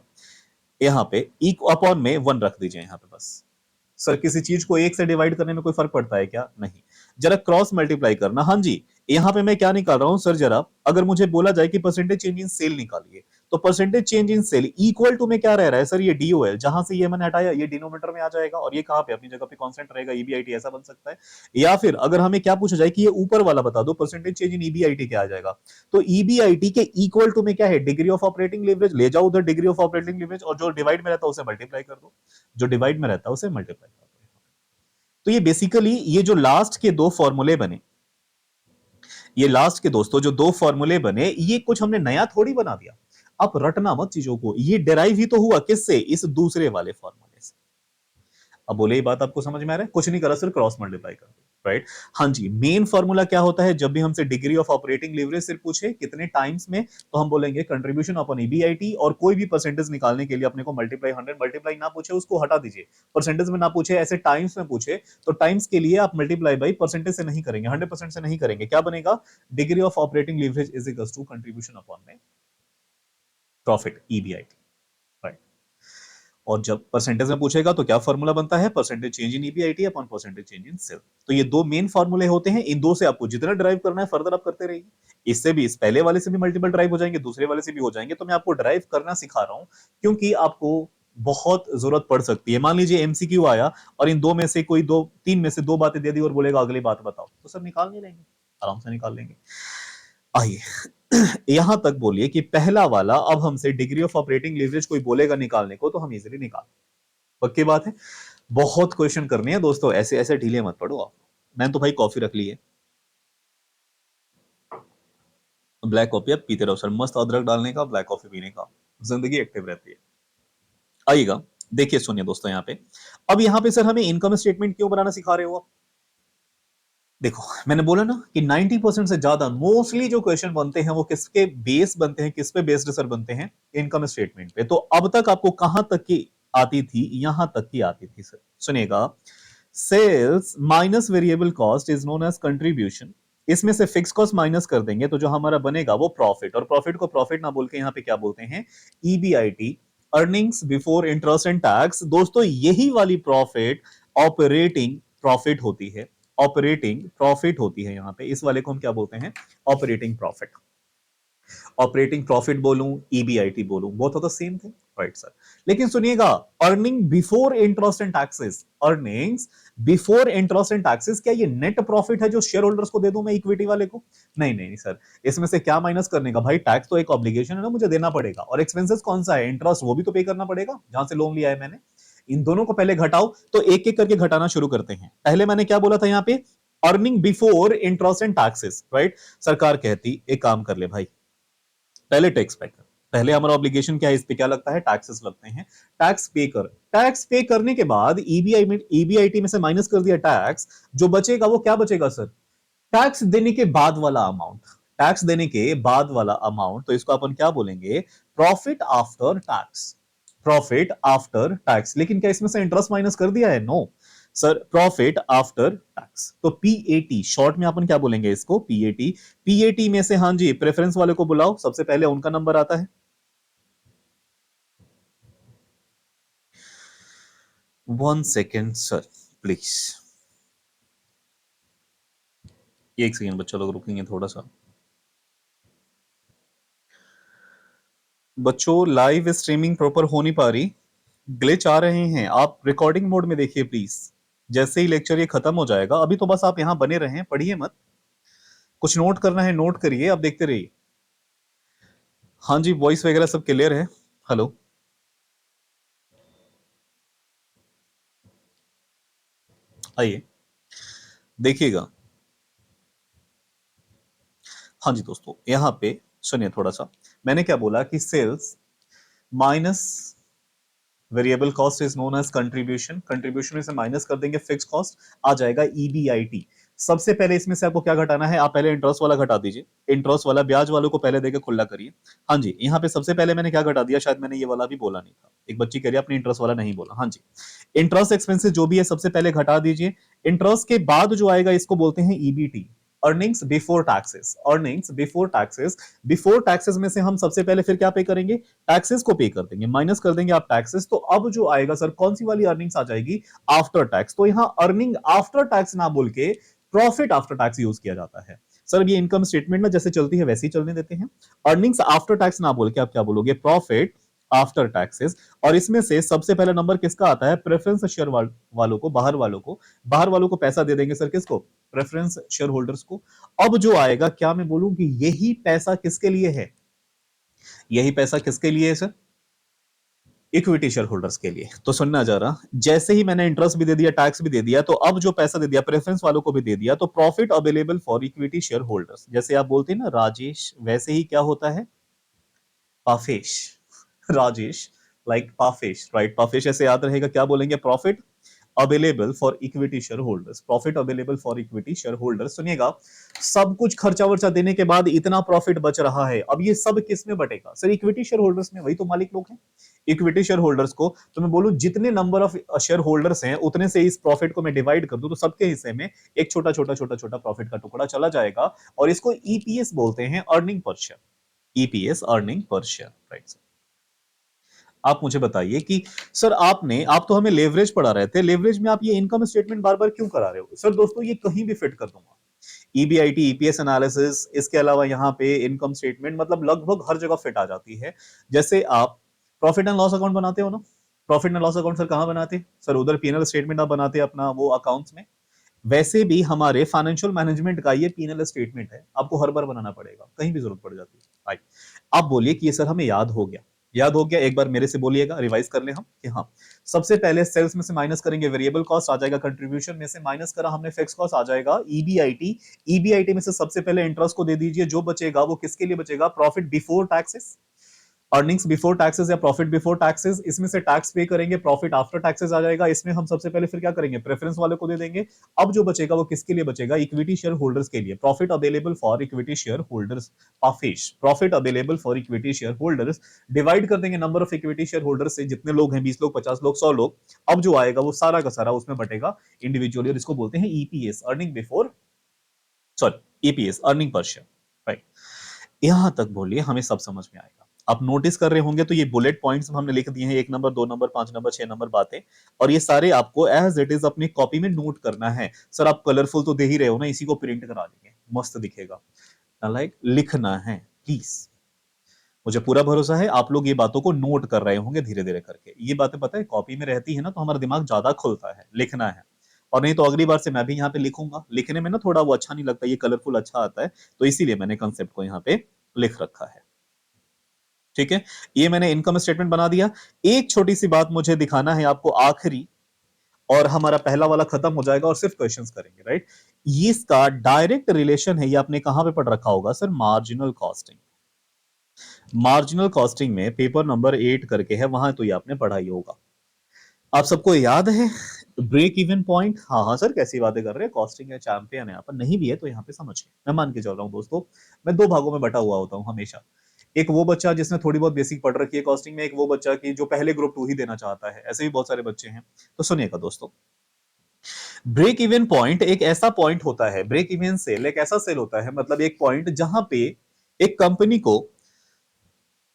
यहां पे इक्व अपॉन में 1 रख दीजिए यहां पे बस। सर किसी चीज को एक से डिवाइड करने में कोई फर्क पड़ता है क्या? नहीं। जरा क्रॉस मल्टीप्लाई करना। हाँ जी, यहां पे मैं क्या निकाल रहा हूं सर? जरा अगर मुझे बोला जाए कि परसेंटेज चेंज इन सेल निकालिए, तो percentage change in sale equal to में क्या रह रहा है सर, ये डीओएल, जहां से ये मैंने हटाया ये डिनोमिनेटर में आ जाएगा और ये कहां पे अपनी जगह पे कांस्टेंट रहेगा, ईबीआईटी ऐसा बन सकता है। या फिर अगर हमें क्या पूछा जाए कि ये ऊपर वाला बता दो परसेंटेज चेंज इन ईबीआईटी क्या आ जाएगा, तो ईबीआईटी के इक्वल टू में क्या है, डिग्री ऑफ ऑपरेटिंग लिवरेज, ले जाओ उधर डिग्री ऑफ ऑपरेटिंग लिवरेज और जो डिवाइड में रहता है उसे मल्टीप्लाई कर दो, जो डिवाइड में रहता है उसे मल्टीप्लाई कर दो। तो ये बेसिकली ये जो लास्ट के दो फॉर्मूले बने, ये लास्ट के दोस्तों जो दो फॉर्मूले बने, ये कुछ हमने नया थोड़ी बना दिया। आप रटना मत चीजों को, ये डिराइव ही तो हुआ किससे, इस दूसरे वाले फॉर्मूले से। अब बोले ये बात आपको समझ में आ रहा है, कुछ नहीं करा सिर्फ क्रॉस मल्टीप्लाई कर दो, राइट। हाँ जी, मेन फॉर्मूला क्या होता है, जब भी हमसे डिग्री ऑफ ऑपरेटिंग लिवरेज सिर्फ पूछे कितने टाइम्स में, तो हम बोलेंगे कंट्रीब्यूशन अपॉन ईबीआईटी, और कोई भी परसेंटेज निकालने के लिए अपने को मल्टीप्लाई 100 मल्टीप्लाई ना पूछे उसको हटा दीजिए, परसेंटेज में ना पूछे, ऐसे टाइम्स में पूछे तो टाइम्स के लिए आप मल्टीप्लाई बाई परसेंटेज से नहीं करेंगे, 100% से नहीं करेंगे, क्या बनेगा, degree of operating leverage is equal to contribution upon में प्रॉफिट ईबीआईटी, राइट। और जब परसेंटेज में पूछेगा तो क्या फॉर्मूला बनता है, percentage change in EBIT upon percentage change in sale. तो ये दो मेन फॉर्मूले होते हैं, इन दो से आपको जितना ड्राइव करना है फर्दर आप करते रहिए, इससे भी, इस पहले वाले से भी मल्टीपल ड्राइव हो जाएंगे, दूसरे वाले से भी हो जाएंगे, तो मैं आपको ड्राइव करना सिखा रहा हूं क्योंकि आपको बहुत जरूरत पड़ सकती है। मान लीजिए एमसीक्यू आया और इन दो में से कोई दो, तीन में से दो बातें दे दी और बोलेगा अगली बात बताओ, तो सर निकाल नहीं लेंगे, आराम से निकाल लेंगे। आइए यहां तक बोलिए कि पहला वाला, अब हमसे डिग्री ऑफ ऑपरेटिंग लिवरेज कोई बोलेगा निकालने को तो हम इजीली निकाल, पक्की बात है। बहुत क्वेश्चन करने हैं दोस्तों, ऐसे ऐसे ढीले मत पड़ो आप। मैंने तो भाई कॉफी रख ली है, ब्लैक कॉफी आप पीते रहो सर, मस्त अदरक डालने का, ब्लैक कॉफी पीने का, जिंदगी एक्टिव रहती है। आइएगा, देखिए सुनिए दोस्तों, यहाँ पे अब यहाँ पे सर हमें इनकम स्टेटमेंट क्यों बनाना सिखा रहे हो आप। देखो मैंने बोला ना कि 90% से ज्यादा मोस्टली जो क्वेश्चन बनते हैं वो किसके बेस बनते हैं, किस पे बेस्ड सर बनते हैं, इनकम स्टेटमेंट पे। तो अब तक आपको कहां तक की आती थी, यहां तक की आती थी सर, सुनिएगा, sales minus variable cost is known as contribution, इसमें से फिक्स कॉस्ट माइनस कर देंगे तो जो हमारा बनेगा वो प्रॉफिट, और प्रॉफिट को प्रॉफिट ना बोल के यहाँ पे क्या बोलते हैं, EBIT, earnings before interest and tax. दोस्तों यही वाली प्रॉफिट ऑपरेटिंग प्रॉफिट होती है, ऑपरेटिंग प्रॉफिट होती है, यहाँ पे इस वाले को हम क्या बोलते हैं, ऑपरेटिंग प्रॉफिट। ऑपरेटिंग प्रॉफिट बोलूं, ईबीआईटी बोलूं, both of the same thing, right sir. लेकिन सुनिएगा, earning before interest and taxes, earnings before interest and taxes, क्या ये नेट प्रॉफिट है जो शेयर होल्डर्स को दे दूं मैं, इक्विटी वाले को, नहीं नहीं नहीं सर, इसमें से क्या माइनस करने का भाई, टैक्स तो एक ऑब्लिगेशन है ना, मुझे देना पड़ेगा, और एक्सपेंसेस कौन सा है, इंटरेस्ट, वो भी तो पे करना पड़ेगा जहां से लोन लिया है मैंने। इन दोनों को पहले घटाओ, तो एक एक करके घटाना शुरू करते हैं। पहले मैंने क्या बोला था यहाँ पे, earning before interest and taxes, right. सरकार कहती एक काम कर ले भाई, पहले टैक्स पे कर, पहले हमारा ऑब्लिगेशन क्या है, इस पे क्या लगता है, टैक्सेस लगते हैं, टैक्स पे कर, टैक्स पे करने के बाद ईबीआईटी में से माइनस कर दिया टैक्स, जो बचेगा वो क्या बचेगा सर, टैक्स देने के बाद वाला अमाउंट, टैक्स देने के बाद वाला अमाउंट, तो इसको अपन क्या बोलेंगे, profit after tax, profit after tax. लेकिन क्या इसमें से इंटरेस्ट माइनस कर दिया है, no sir, profit after tax, तो पीएटी शॉर्ट में अपन क्या बोलेंगे इसको, पीएटी। पीएटी में से हाँ जी प्रेफरेंस वाले को बुलाओ, सबसे पहले उनका नंबर आता है, 1 सेकेंड सर प्लीज, 1 सेकेंड बच्चा लोग रुकेंगे थोड़ा सा। बच्चों लाइव स्ट्रीमिंग प्रॉपर हो नहीं पा रही, ग्लिच आ रहे हैं, आप रिकॉर्डिंग मोड में देखिए प्लीज। जैसे ही लेक्चर ये खत्म हो जाएगा, अभी तो बस आप यहां बने रहें, पढ़िए मत, कुछ नोट करना है नोट करिए, आप देखते रहिए। हाँ जी, वॉइस वगैरह सब क्लियर है, हेलो, आइए देखिएगा। हाँ जी दोस्तों, यहां पे सुनिए थोड़ा सा, मैंने क्या बोला कि sales minus variable cost is known as contribution, contribution में से माइनस कर देंगे फिक्स कॉस्ट, आ जाएगा ईबीआईटी। सबसे पहले इसमें से आपको क्या घटाना है, आप पहले इंटरेस्ट वाला घटा दीजिए, इंटरेस्ट वाला ब्याज वालों को पहले देके खुला करिए। हाँ जी, यहाँ पे सबसे पहले मैंने क्या घटा दिया, शायद मैंने ये वाला भी बोला नहीं था, एक बच्ची कह रही है अपनी इंटरेस्ट वाला नहीं बोला, हाँ जी, इंटरेस्ट एक्सपेंसेस जो भी है सबसे पहले घटा दीजिए, इंटरेस्ट के बाद जो आएगा इसको बोलते हैं EBT, earnings before taxes, earnings before taxes, before taxes में से हम सबसे पहले फिर क्या पे करेंगे, टैक्सेस को पे कर देंगे, माइनस कर देंगे आप टैक्सेस, तो अब जो आएगा सर कौन सी वाली अर्निंग्स आ जाएगी, आफ्टर टैक्स। तो यहां अर्निंग आफ्टर टैक्स ना बोल के प्रॉफिट आफ्टर टैक्स यूज किया जाता है। सर ये इनकम स्टेटमेंट ना जैसे चलती है वैसे ही चलने देते हैं। अर्निंग्स आफ्टर टैक्स ना बोल के आप क्या बोलोगे, प्रॉफिट आफ्टर टैक्सेस। और इसमें से सबसे पहला नंबर किसका आता है, प्रेफरेंस शेयर वालों को, बाहर वालों को पैसा दे देंगे सर, किसको, प्रेफरेंस शेयर होल्डर्स को। अब जो आएगा, क्या मैं बोलूं कि यही पैसा किसके लिए है, यही पैसा किसके लिए है सर, इक्विटी शेयर होल्डर्स के लिए। तो सुनना जरा, जैसे ही मैंने इंटरेस्ट भी दे दिया, टैक्स भी दे दिया, तो अब जो पैसा दे दिया प्रेफरेंस वालों को भी दे दिया, तो profit available for equity share holders, जैसे आप बोलते हैं ना राजेश, वैसे ही क्या होता है, पाफेश, राजेश लाइक पाफेश, राइट, पाफेश ऐसे याद रहेगा, क्या बोलेंगे, profit available for equity share holders, profit available for equity share holders. सुनिएगा, सब कुछ खर्चा वर्चा देने के बाद इतना प्रॉफिट बच रहा है, अब ये सब किस में बटेगा सर, इक्विटी शेयर होल्डर्स में, वही तो मालिक लोग हैं इक्विटी शेयर होल्डर्स को। तो मैं बोलूं जितने नंबर ऑफ शेयर होल्डर्स हैं उतने से इस प्रॉफिट को मैं डिवाइड कर दूं, तो सबके हिस्से में एक छोटा छोटा छोटा छोटा प्रॉफिट का टुकड़ा चला जाएगा, और इसको ईपीएस बोलते हैं, earning per share, EPS earning per share, right. आप मुझे बताइए कि सर आप तो हमें लेवरेज पढ़ा रहे थे, लेवरेज में आप ये इनकम स्टेटमेंट बार बार क्यों करा रहे हो सर, दोस्तों ये कहीं भी फिट कर दूंगा, ईबीआईटी, ईपीएस एनालिसिस, इसके अलावा यहाँ पे इनकम स्टेटमेंट, मतलब लगभग हर जगह फिट आ जाती है। जैसे आप प्रॉफिट एंड लॉस अकाउंट बनाते हो ना, profit and loss account sir कहां बनाते हैं सर, उधर पीएनएल स्टेटमेंट आप बनाते हैं अपना वो अकाउंट्स में, वैसे भी हमारे फाइनेंशियल मैनेजमेंट का ये पीएनएल स्टेटमेंट है, आपको हर बार बनाना पड़ेगा, कहीं भी जरूरत पड़ जाती है। आप बोलिए कि ये सर हमें याद हो गया, याद हो गया, एक बार मेरे से बोलिएगा, रिवाइज कर ले हम कि हाँ, सबसे पहले सेल्स में से माइनस करेंगे, वेरिएबल कॉस्ट आ जाएगा, कंट्रीब्यूशन में से माइनस करा हमने, फिक्स कॉस्ट आ जाएगा, ईबीआईटी, ईबीआईटी में से सबसे पहले इंटरेस्ट को दे दीजिए, जो बचेगा वो किसके लिए बचेगा, profit before taxes, earnings before taxes या प्रॉफिट बिफोर टैक्सेस, इसमें से टैक्स पे करेंगे, प्रॉफिट आफ्टर टैक्सेस आ जाएगा, इसमें हम सबसे पहले फिर क्या करेंगे, प्रेफरेंस वाले को दे देंगे। अब जो बचेगा वो किसके लिए बचेगा, इक्विटी शेयर होल्डर्स के लिए, profit available for equity share holders, पाफिश, profit available for equity share holders, divide कर देंगे number of equity share holders से, जितने लोग हैं 20 लोग, 50 लोग, 100 लोग, अब जो आएगा वो सारा का सारा उसमें बटेगा इंडिविजुअली, और इसको बोलते हैं EPS, earning before, sorry EPS, earning per share, right. यहां तक बोलिए हमें सब समझ में आएगा। आप नोटिस कर रहे होंगे तो ये बुलेट पॉइंट्स हमने लिख दिए हैं, 1 नंबर, 2 नंबर, 5 नंबर, 6 नंबर बातें, और ये सारे आपको एज इट इज अपनी कॉपी में नोट करना है। सर आप कलरफुल तो दे ही रहे हो ना, इसी को प्रिंट करा देंगे, मस्त दिखेगा, लाइक लिखना है प्लीज, मुझे पूरा भरोसा है आप लोग ये बातों को नोट कर रहे होंगे धीरे धीरे करके। ये बातें पता है कॉपी में रहती है ना तो हमारा दिमाग ज्यादा खुलता है, लिखना है। और नहीं तो अगली बार से मैं भी यहाँ पे लिखूंगा, लिखने में ना थोड़ा वो अच्छा नहीं लगता, ये कलरफुल अच्छा आता है, तो इसीलिए मैंने कंसेप्ट को यहाँ पे लिख रखा है, ठीक है। ये मैंने इनकम स्टेटमेंट बना दिया। एक छोटी सी बात मुझे दिखाना है आपको आखिरी, और हमारा पहला वाला खत्म हो जाएगा और सिर्फ क्वेश्चंस करेंगे, राइट। ये इसका डायरेक्ट रिलेशन है, ये आपने कहां पे पढ़ रखा होगा sir, marginal costing, marginal costing में पेपर नंबर 8 करके है, वहां तो ये आपने पढ़ा ही होगा। आप सबको याद है ब्रेक इवन पॉइंट, हाँ हाँ सर कैसी बातें कर रहे हैं, कॉस्टिंग है, चैंपियन है, यहाँ पर नहीं भी है तो यहाँ पे समझ गए, मैं मान के चल रहा हूँ दोस्तों, मैं 2 भागों में बटा हुआ होता हूँ हमेशा, एक वो बच्चा जिसने थोड़ी बहुत बेसिक पढ़ रखी है कॉस्टिंग में, एक वो बच्चा की जो पहले ग्रुप 2 ही देना चाहता है, ऐसे भी बहुत सारे बच्चे हैं। तो सुनिएगा दोस्तों, ब्रेक इवन पॉइंट एक ऐसा पॉइंट होता है, ब्रेक इवन सेल एक ऐसा सेल होता है, मतलब एक पॉइंट जहां पे एक कंपनी को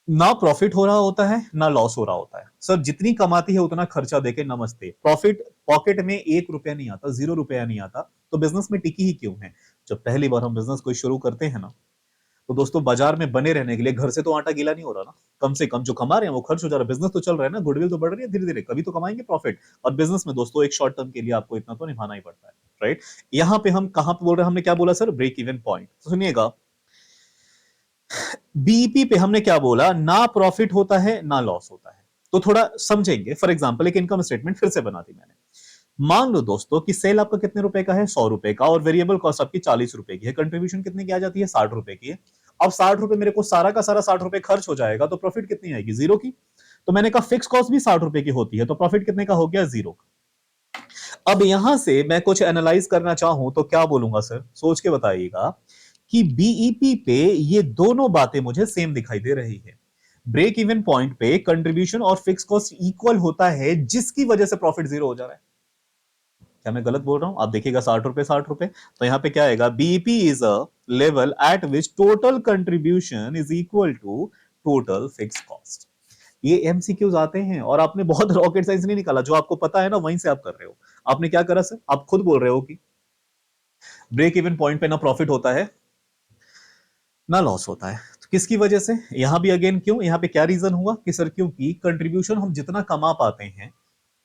ना प्रॉफिट हो रहा होता है ना लॉस हो रहा होता है, सर जितनी कमाती है उतना खर्चा देके नमस्ते, प्रॉफिट पॉकेट में 1 रुपया नहीं आता, 0 रुपया नहीं आता, तो बिजनेस में टिकी ही क्यों है। जब पहली बार हम बिजनेस कोई शुरू करते हैं ना, तो दोस्तों बाजार में बने रहने के लिए घर से तो आटा गीला नहीं हो रहा ना, कम से कम जो कमा रहे हैं वो खर्च हो जा रहा है, बिजनेस तो चल रहा है ना, गुडविल तो बढ़ रही है धीरे धीरे, कभी तो कमाएंगे प्रॉफिट, और बिजनेस में दोस्तों एक शॉर्ट टर्म के लिए आपको इतना तो निभाना ही पड़ता है, राइट। यहाँ पे हम कहां पे बोल रहे हैं, हमने क्या बोला सर, ब्रेक इवन पॉइंट, सुनिएगा, बीईपी पे हमने क्या बोला, ना प्रॉफिट होता है ना लॉस होता है, तो थोड़ा समझेंगे। फॉर एग्जांपल एक इनकम स्टेटमेंट फिर से बना दी मैंने, मान लो दोस्तों कि सेल आपका कितने रुपए का है, 100 रुपए का, और वेरिएबल कॉस्ट आपकी 40 रुपए की है, कंट्रीब्यूशन कितने की आ जाती है, 60 रुपए की है। अब 60 रुपए मेरे को सारा का सारा 60 रुपए खर्च हो जाएगा, तो प्रॉफिट कितनी आएगी, 0 की। तो मैंने कहा फिक्स कॉस्ट भी 60 रुपए की होती है, तो प्रॉफिट कितने का हो गया, 0 का। अब यहां से मैं कुछ एनालाइज करना चाहूं तो क्या बोलूंगा सर, सोच के बताइएगा कि बीईपी पे ये दोनों बातें मुझे सेम दिखाई दे रही है, ब्रेक इवन पॉइंट पे कंट्रीब्यूशन और फिक्स कॉस्ट इक्वल होता है, जिसकी वजह से प्रॉफिट 0 हो जा रहा है। क्या मैं गलत बोल रहा हूं, आप देखिएगा 60 रुपए 60 रुपए, तो यहां पे क्या आएगा, BEP is a level at which total contribution is equal to total fix cost. ये एमसीक्यूज आते हैं, और आपने बहुत रॉकेट साइंस नहीं निकाला, जो आपको पता है ना वहीं से आप कर रहे हो। आपने क्या करा सर, आप खुद बोल रहे हो कि ब्रेक इवन पॉइंट पे ना प्रॉफिट होता है ना लॉस होता है। तो किसकी वजह से? यहां भी अगेन क्यों, यहां पे क्या रीजन हुआ कि सर क्योंकि कंट्रीब्यूशन हम जितना कमा पाते हैं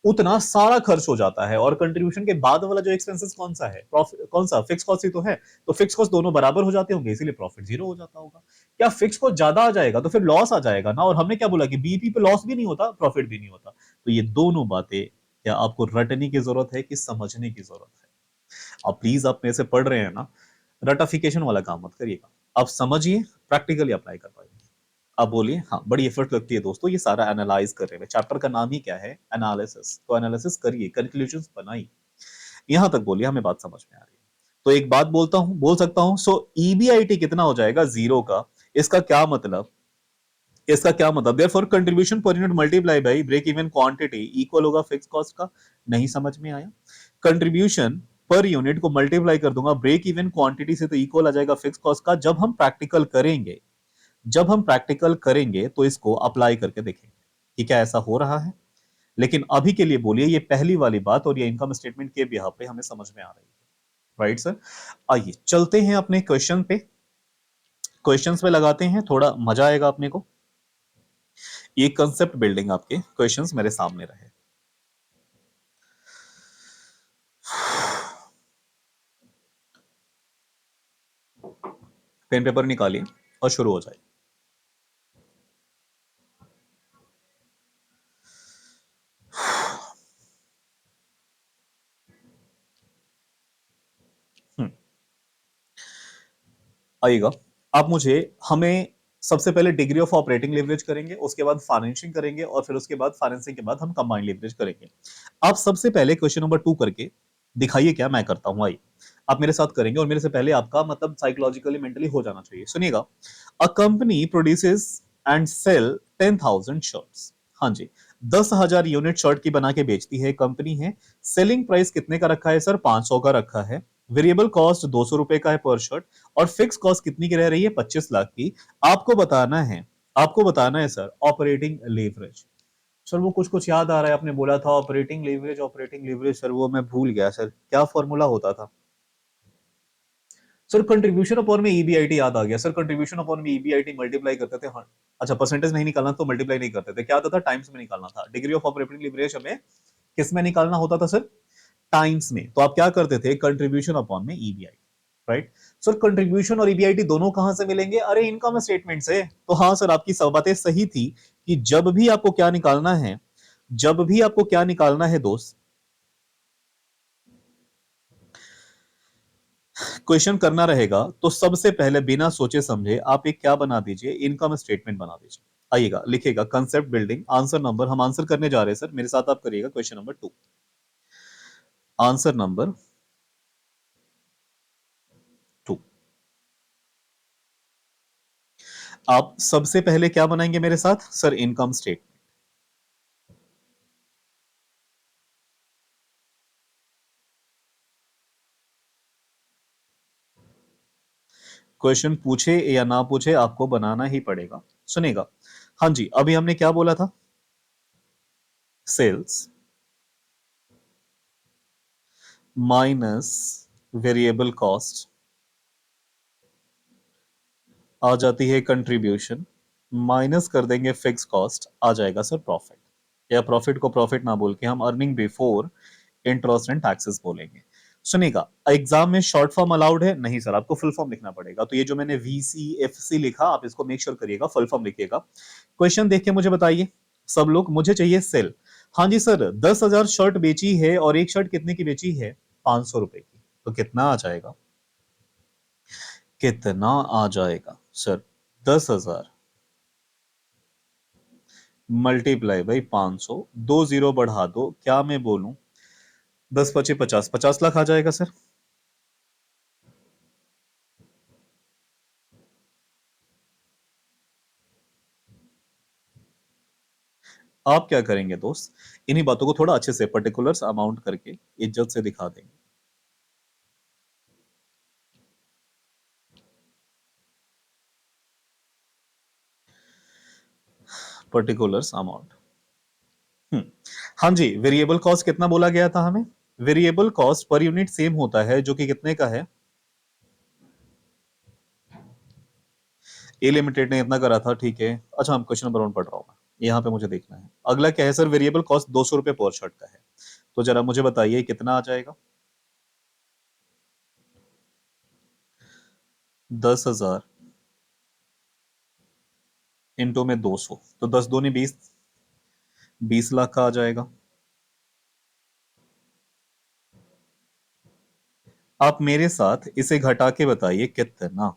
उतना सारा खर्च हो जाता है, और कंट्रीब्यूशन के बाद वाला जो एक्सपेंसेस कौन सा है, प्रॉफिट कौन सा, फिक्स कॉस्ट ही तो है। तो फिक्स कॉस्ट दोनों बराबर हो जाते होंगे, इसीलिए प्रॉफिट जीरो हो जाता होगा। क्या फिक्स कॉस्ट ज्यादा आ जाएगा तो फिर लॉस आ जाएगा ना, और हमने क्या बोला कि बीईपी पे लॉस भी नहीं होता, प्रॉफिट भी नहीं होता। तो ये दोनों बातें क्या आपको रटने की जरूरत है कि समझने की जरूरत है? आप प्लीज, आप मेरे से पढ़ रहे हैं ना, रटाफिकेशन वाला काम मत करिएगा, आप समझिए, प्रैक्टिकली अप्लाई कर पाएंगे। अब बोलिए, हाँ बड़ी एफर्ट लगती है दोस्तों ये सारा एनालाइज कर रहे हैं, चैप्टर का नाम ही क्या है, एनालिसिस। तो एनालिसिस करिए, कंक्लूजन बनाइए। यहां तक बोलिए, हमें बात समझ में आ रही है। तो एक बात बोलता हूं, बोल सकता हूं, सो ईबीआईटी कितना हो जाएगा, जीरो का। इसका क्या मतलब, इसका क्या मतलब, therefore contribution per unit multiply by break even quantity equal होगा फिक्स कॉस्ट का। नहीं समझ में आया? कंट्रीब्यूशन पर यूनिट को मल्टीप्लाई कर दूंगा ब्रेक इवन क्वांटिटी से, तो इक्वल आ जाएगा फिक्स कॉस्ट का। जब हम प्रैक्टिकल करेंगे, जब हम प्रैक्टिकल करेंगे तो इसको अप्लाई करके देखेंगे कि क्या ऐसा हो रहा है। लेकिन अभी के लिए बोलिए, ये पहली वाली बात और ये इनकम स्टेटमेंट के बिहाफ पे हमें समझ में आ रही है, राइट सर? आइए चलते हैं अपने क्वेश्चन पे, क्वेश्चंस पे लगाते हैं, थोड़ा मजा आएगा अपने को। ये कंसेप्ट बिल्डिंग आपके क्वेश्चंस मेरे सामने रहे। पेन पेपर निकालिए और शुरू हो जाए। आइएगा। आप मुझे, हमें सबसे पहले डिग्री ऑफ ऑपरेटिंग लिवरेज करेंगे, उसके बाद फाइनेंसिंग करेंगे, और फिर उसके बाद फाइनेंसिंग के बाद हम कंबाइंड लिवरेज करेंगे। आप सबसे पहले क्वेश्चन नंबर 2 करके दिखाइए क्या मैं करता हूं। आइए आप मेरे साथ करेंगे, और मेरे से पहले आपका मतलब साइकोलॉजिकली मेंटली हो जाना चाहिए। सुनिएगा। A company produces and sale 10,000 shirts. हाँ जी, 10,000 यूनिट शर्ट की बना के बेचती है कंपनी है। सेलिंग प्राइस कितने का रखा है सर? 500 का रखा है। वेरिएबल कॉस्ट 200 रुपए का है पर शर्ट, और फिक्स कॉस्ट कितनी की रह रही है? 25 लाख की। आपको बताना है, आपको बताना है सर ऑपरेटिंग लेवरेज। सर वो कुछ कुछ याद आ रहा है, आपने बोला था operating leverage, operating leverage, sir वो मैं भूल गया सर, क्या फॉर्मूला होता था? सर कंट्रीब्यूशन अपॉन में ईबीआईटी याद आ गया सर, कंट्रीब्यूशन अपॉन में ईबीआईटी मल्टीप्लाई करते थे, हाँ। अच्छा, परसेंटेज नहीं निकालना तो मल्टीप्लाई नहीं करते थे, क्या आता था? टाइम्स में निकालना था। डिग्री ऑफ ऑपरेटिंग लिवरेज हमें किस में निकालना होता था सर? टाइम्स में। तो आप क्या करते थे? कंट्रीब्यूशन अपॉन में ईबीआईटी, राइट? सर कंट्रीब्यूशन और ईबीआईटी दोनों कहां से मिलेंगे? अरे इनकम स्टेटमेंट से। तो हाँ सर, आपकी सब बातें सही थी कि जब भी आपको क्या निकालना है, जब भी आपको क्या निकालना है दोस्त, क्वेश्चन करना रहेगा तो सबसे पहले बिना सोचे समझे आप एक क्या बना दीजिए, इनकम स्टेटमेंट बना दीजिए। आइएगा, लिखेगा कंसेप्ट बिल्डिंग, आंसर नंबर, हम आंसर करने जा रहे हैं सर, मेरे साथ आप करिएगा। Question number 2, answer number 2। आप सबसे पहले क्या बनाएंगे मेरे साथ सर? Income statement. क्वेश्चन पूछे या ना पूछे आपको बनाना ही पड़ेगा। सुनेगा। हाँ जी, अभी हमने क्या बोला था? सेल्स माइनस वेरिएबल कॉस्ट आ जाती है कंट्रीब्यूशन, माइनस कर देंगे फिक्स कॉस्ट, आ जाएगा सर प्रॉफिट। या प्रॉफिट को प्रॉफिट ना बोल के हम earning before interest and taxes बोलेंगे। सुनिएगा, एग्जाम में शॉर्ट फॉर्म अलाउड है? नहीं सर, आपको फुल फॉर्म लिखना पड़ेगा। तो ये जो मैंने वीसीएफसी लिखा, आप इसको मेक श्योर करिएगा फुल फॉर्म लिखिएगा। क्वेश्चन देख के मुझे बताइए सब लोग, मुझे चाहिए सेल। हाँ जी सर, 10,000 शर्ट बेची है, और एक शर्ट कितने की बेची है? 500 रुपए की। तो कितना आ जाएगा? कितना आ जाएगा सर? 10,000 मल्टीप्लाई बाई 500, 2 जीरो बढ़ा दो, क्या मैं बोलूं, 10 × 5 = 50, 50 लाख आ जाएगा सर। आप क्या करेंगे दोस्त? इन्हीं बातों को थोड़ा अच्छे से पर्टिकुलर्स अमाउंट करके इज्जत से दिखा देंगे। Particulars amount. हम्म। हाँ जी, वेरिएबल कॉस्ट कितना बोला गया था हमें? Variable cost per unit same होता है, जो कि कितने का है? ए लिमिटेड ने इतना करा था, ठीक है। अच्छा, हम क्वेश्चन नंबर 1 पढ़ रहा हूँ मैं, यहाँ पे मुझे देखना है। अगला क्या है सर, वेरिएबल कॉस्ट 200 रुपए पर शर्ट का है। तो जरा मुझे बताइए कितना आ जाएगा। 10,000 इंटू में 200, तो 10 दूनी 20, 20 लाख का आ जाएगा। आप मेरे साथ इसे घटा के बताइए कितना।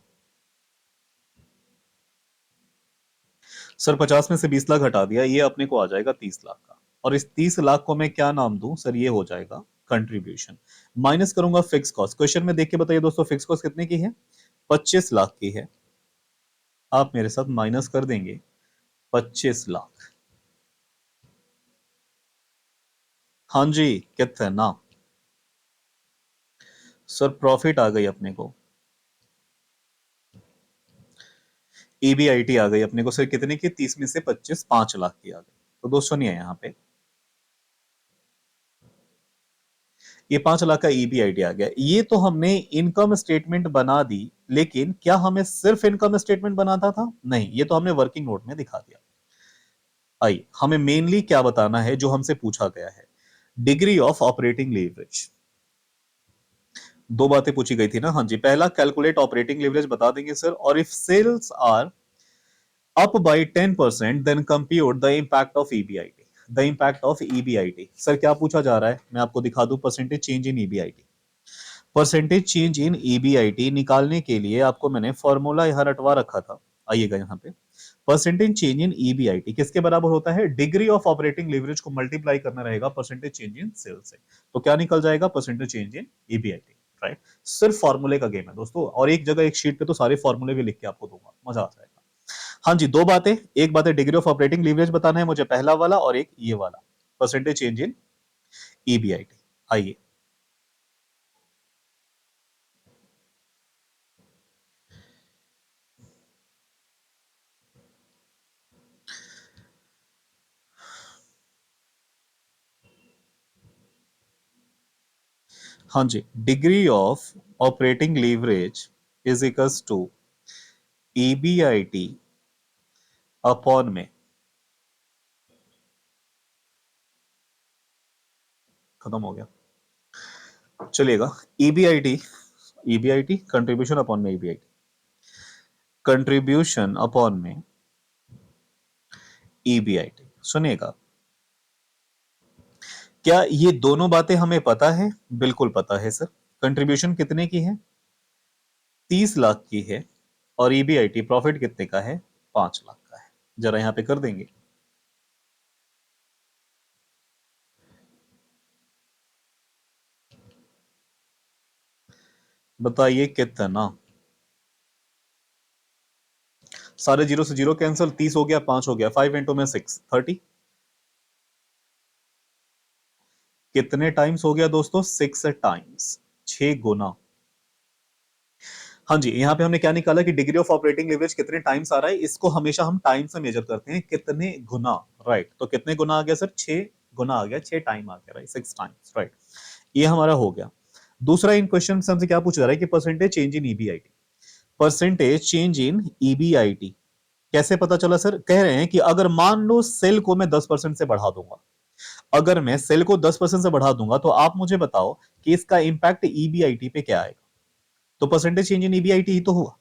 सर 50 में से 20 लाख घटा दिया, ये अपने को आ जाएगा 30 लाख का। और इस 30 लाख को मैं क्या नाम दूं सर, ये हो जाएगा कंट्रीब्यूशन। माइनस करूंगा फिक्स कॉस्ट। क्वेश्चन में देख के बताइए दोस्तों, फिक्स कॉस्ट कितने की है, 25 लाख की है। आप मेरे साथ माइनस कर देंगे 25 लाख। हाँ जी, कितना। सर प्रॉफिट आ गई अपने को, ईबीआईटी आ गई अपने को सर, कितने की, 30 में से 25, 5 लाख की आ गई। तो दोस्तों नहीं है यहाँ पे, ये 5 लाख का ईबीआईटी आ गया। ये तो हमने इनकम स्टेटमेंट बना दी, लेकिन क्या हमें सिर्फ इनकम स्टेटमेंट बनाता था, नहीं, ये तो हमने वर्किंग नोट में दिखा दिया। आई, हमें मेनली क्या बताना है जो हमसे पूछा गया है, डिग्री ऑफ ऑपरेटिंग लीवरेज। दो बातें पूछी गई थी ना, हाँ जी। पहला, कैलकुलेट ऑपरेटिंग लीवरेज बता देंगे सर, और if sales are up by 10% then compute the impact of EBIT. The impact of EBIT sir क्या पूछा जा रहा है, मैं आपको दिखा दूं, percentage change in EBIT. Percentage change in EBIT निकालने के लिए आपको मैंने फॉर्मूला यहां रटवा रखा था, आइएगा यहाँ पे। परसेंटेज चेंज इन ईबीआईटी किसके बराबर होता है, डिग्री ऑफ ऑपरेटिंग लीवरेज को मल्टीप्लाई करना रहेगा परसेंटेज चेंज इन सेल्स से। तो क्या निकल जाएगा, percentage change in EBIT. Right, सिर्फ फॉर्मूले का गेम है दोस्तों, और एक जगह एक शीट पे तो सारे फॉर्मूले भी लिख के आपको दूंगा, मजा आ जाएगा। हाँ जी, दो बातें, एक बात है डिग्री ऑफ ऑपरेटिंग लीवरेज बताना है मुझे, पहला वाला, और एक ये वाला, परसेंटेज चेंज इन ईबीआईटी। आइए, हाँ जी, degree of operating leverage is equals to EBIT upon में, खत्म हो गया, चलिएगा। ईबीआईटी, ईबीआईटी कंट्रीब्यूशन अपॉन में ईबीआईटी, कंट्रीब्यूशन अपॉन में ईबीआईटी। सुनिएगा, क्या ये दोनों बातें हमें पता है, बिल्कुल पता है सर। कंट्रीब्यूशन कितने की है, 30 लाख की है, और ईबीआईटी प्रॉफिट कितने का है, 5 लाख का है। जरा यहां पे कर देंगे, बताइए कितना। सारे जीरो से जीरो कैंसिल, 30 हो गया, 5 हो गया, 5 इंटू में 6, 30। कितने टाइम्स हो गया दोस्तों, 6 टाइम्स, 6 गुना। हाँ जी, यहाँ पे हमने क्या निकाला कि डिग्री ऑफ ऑपरेटिंग लेवरेज कितने टाइम्स आ रहा है, इसको हमेशा हम टाइम से मेजर करते हैं, कितने गुना। राइट, तो कितने गुना आ गया सर, 6 गुना आ गया, 6 टाइम आ गया, राइट, 6 टाइम्स। राइट, ये हमारा हो गया। दूसरा, इन क्वेश्चन से हमसे क्या पूछा जा रहा है कि percentage change in EBIT. Percentage change in EBIT कैसे पता चला सर, कह रहे हैं कि अगर मान लो सेल को मैं 10% से बढ़ा दूंगा, अगर मैं सेल को 10% से बढ़ा दूंगा, तो आप मुझे बताओ कि इसका इंपैक्ट ईबीआईटी पे क्या आएगा। तो परसेंटेज चेंज इन ईबीआईटी ही तो हुआ।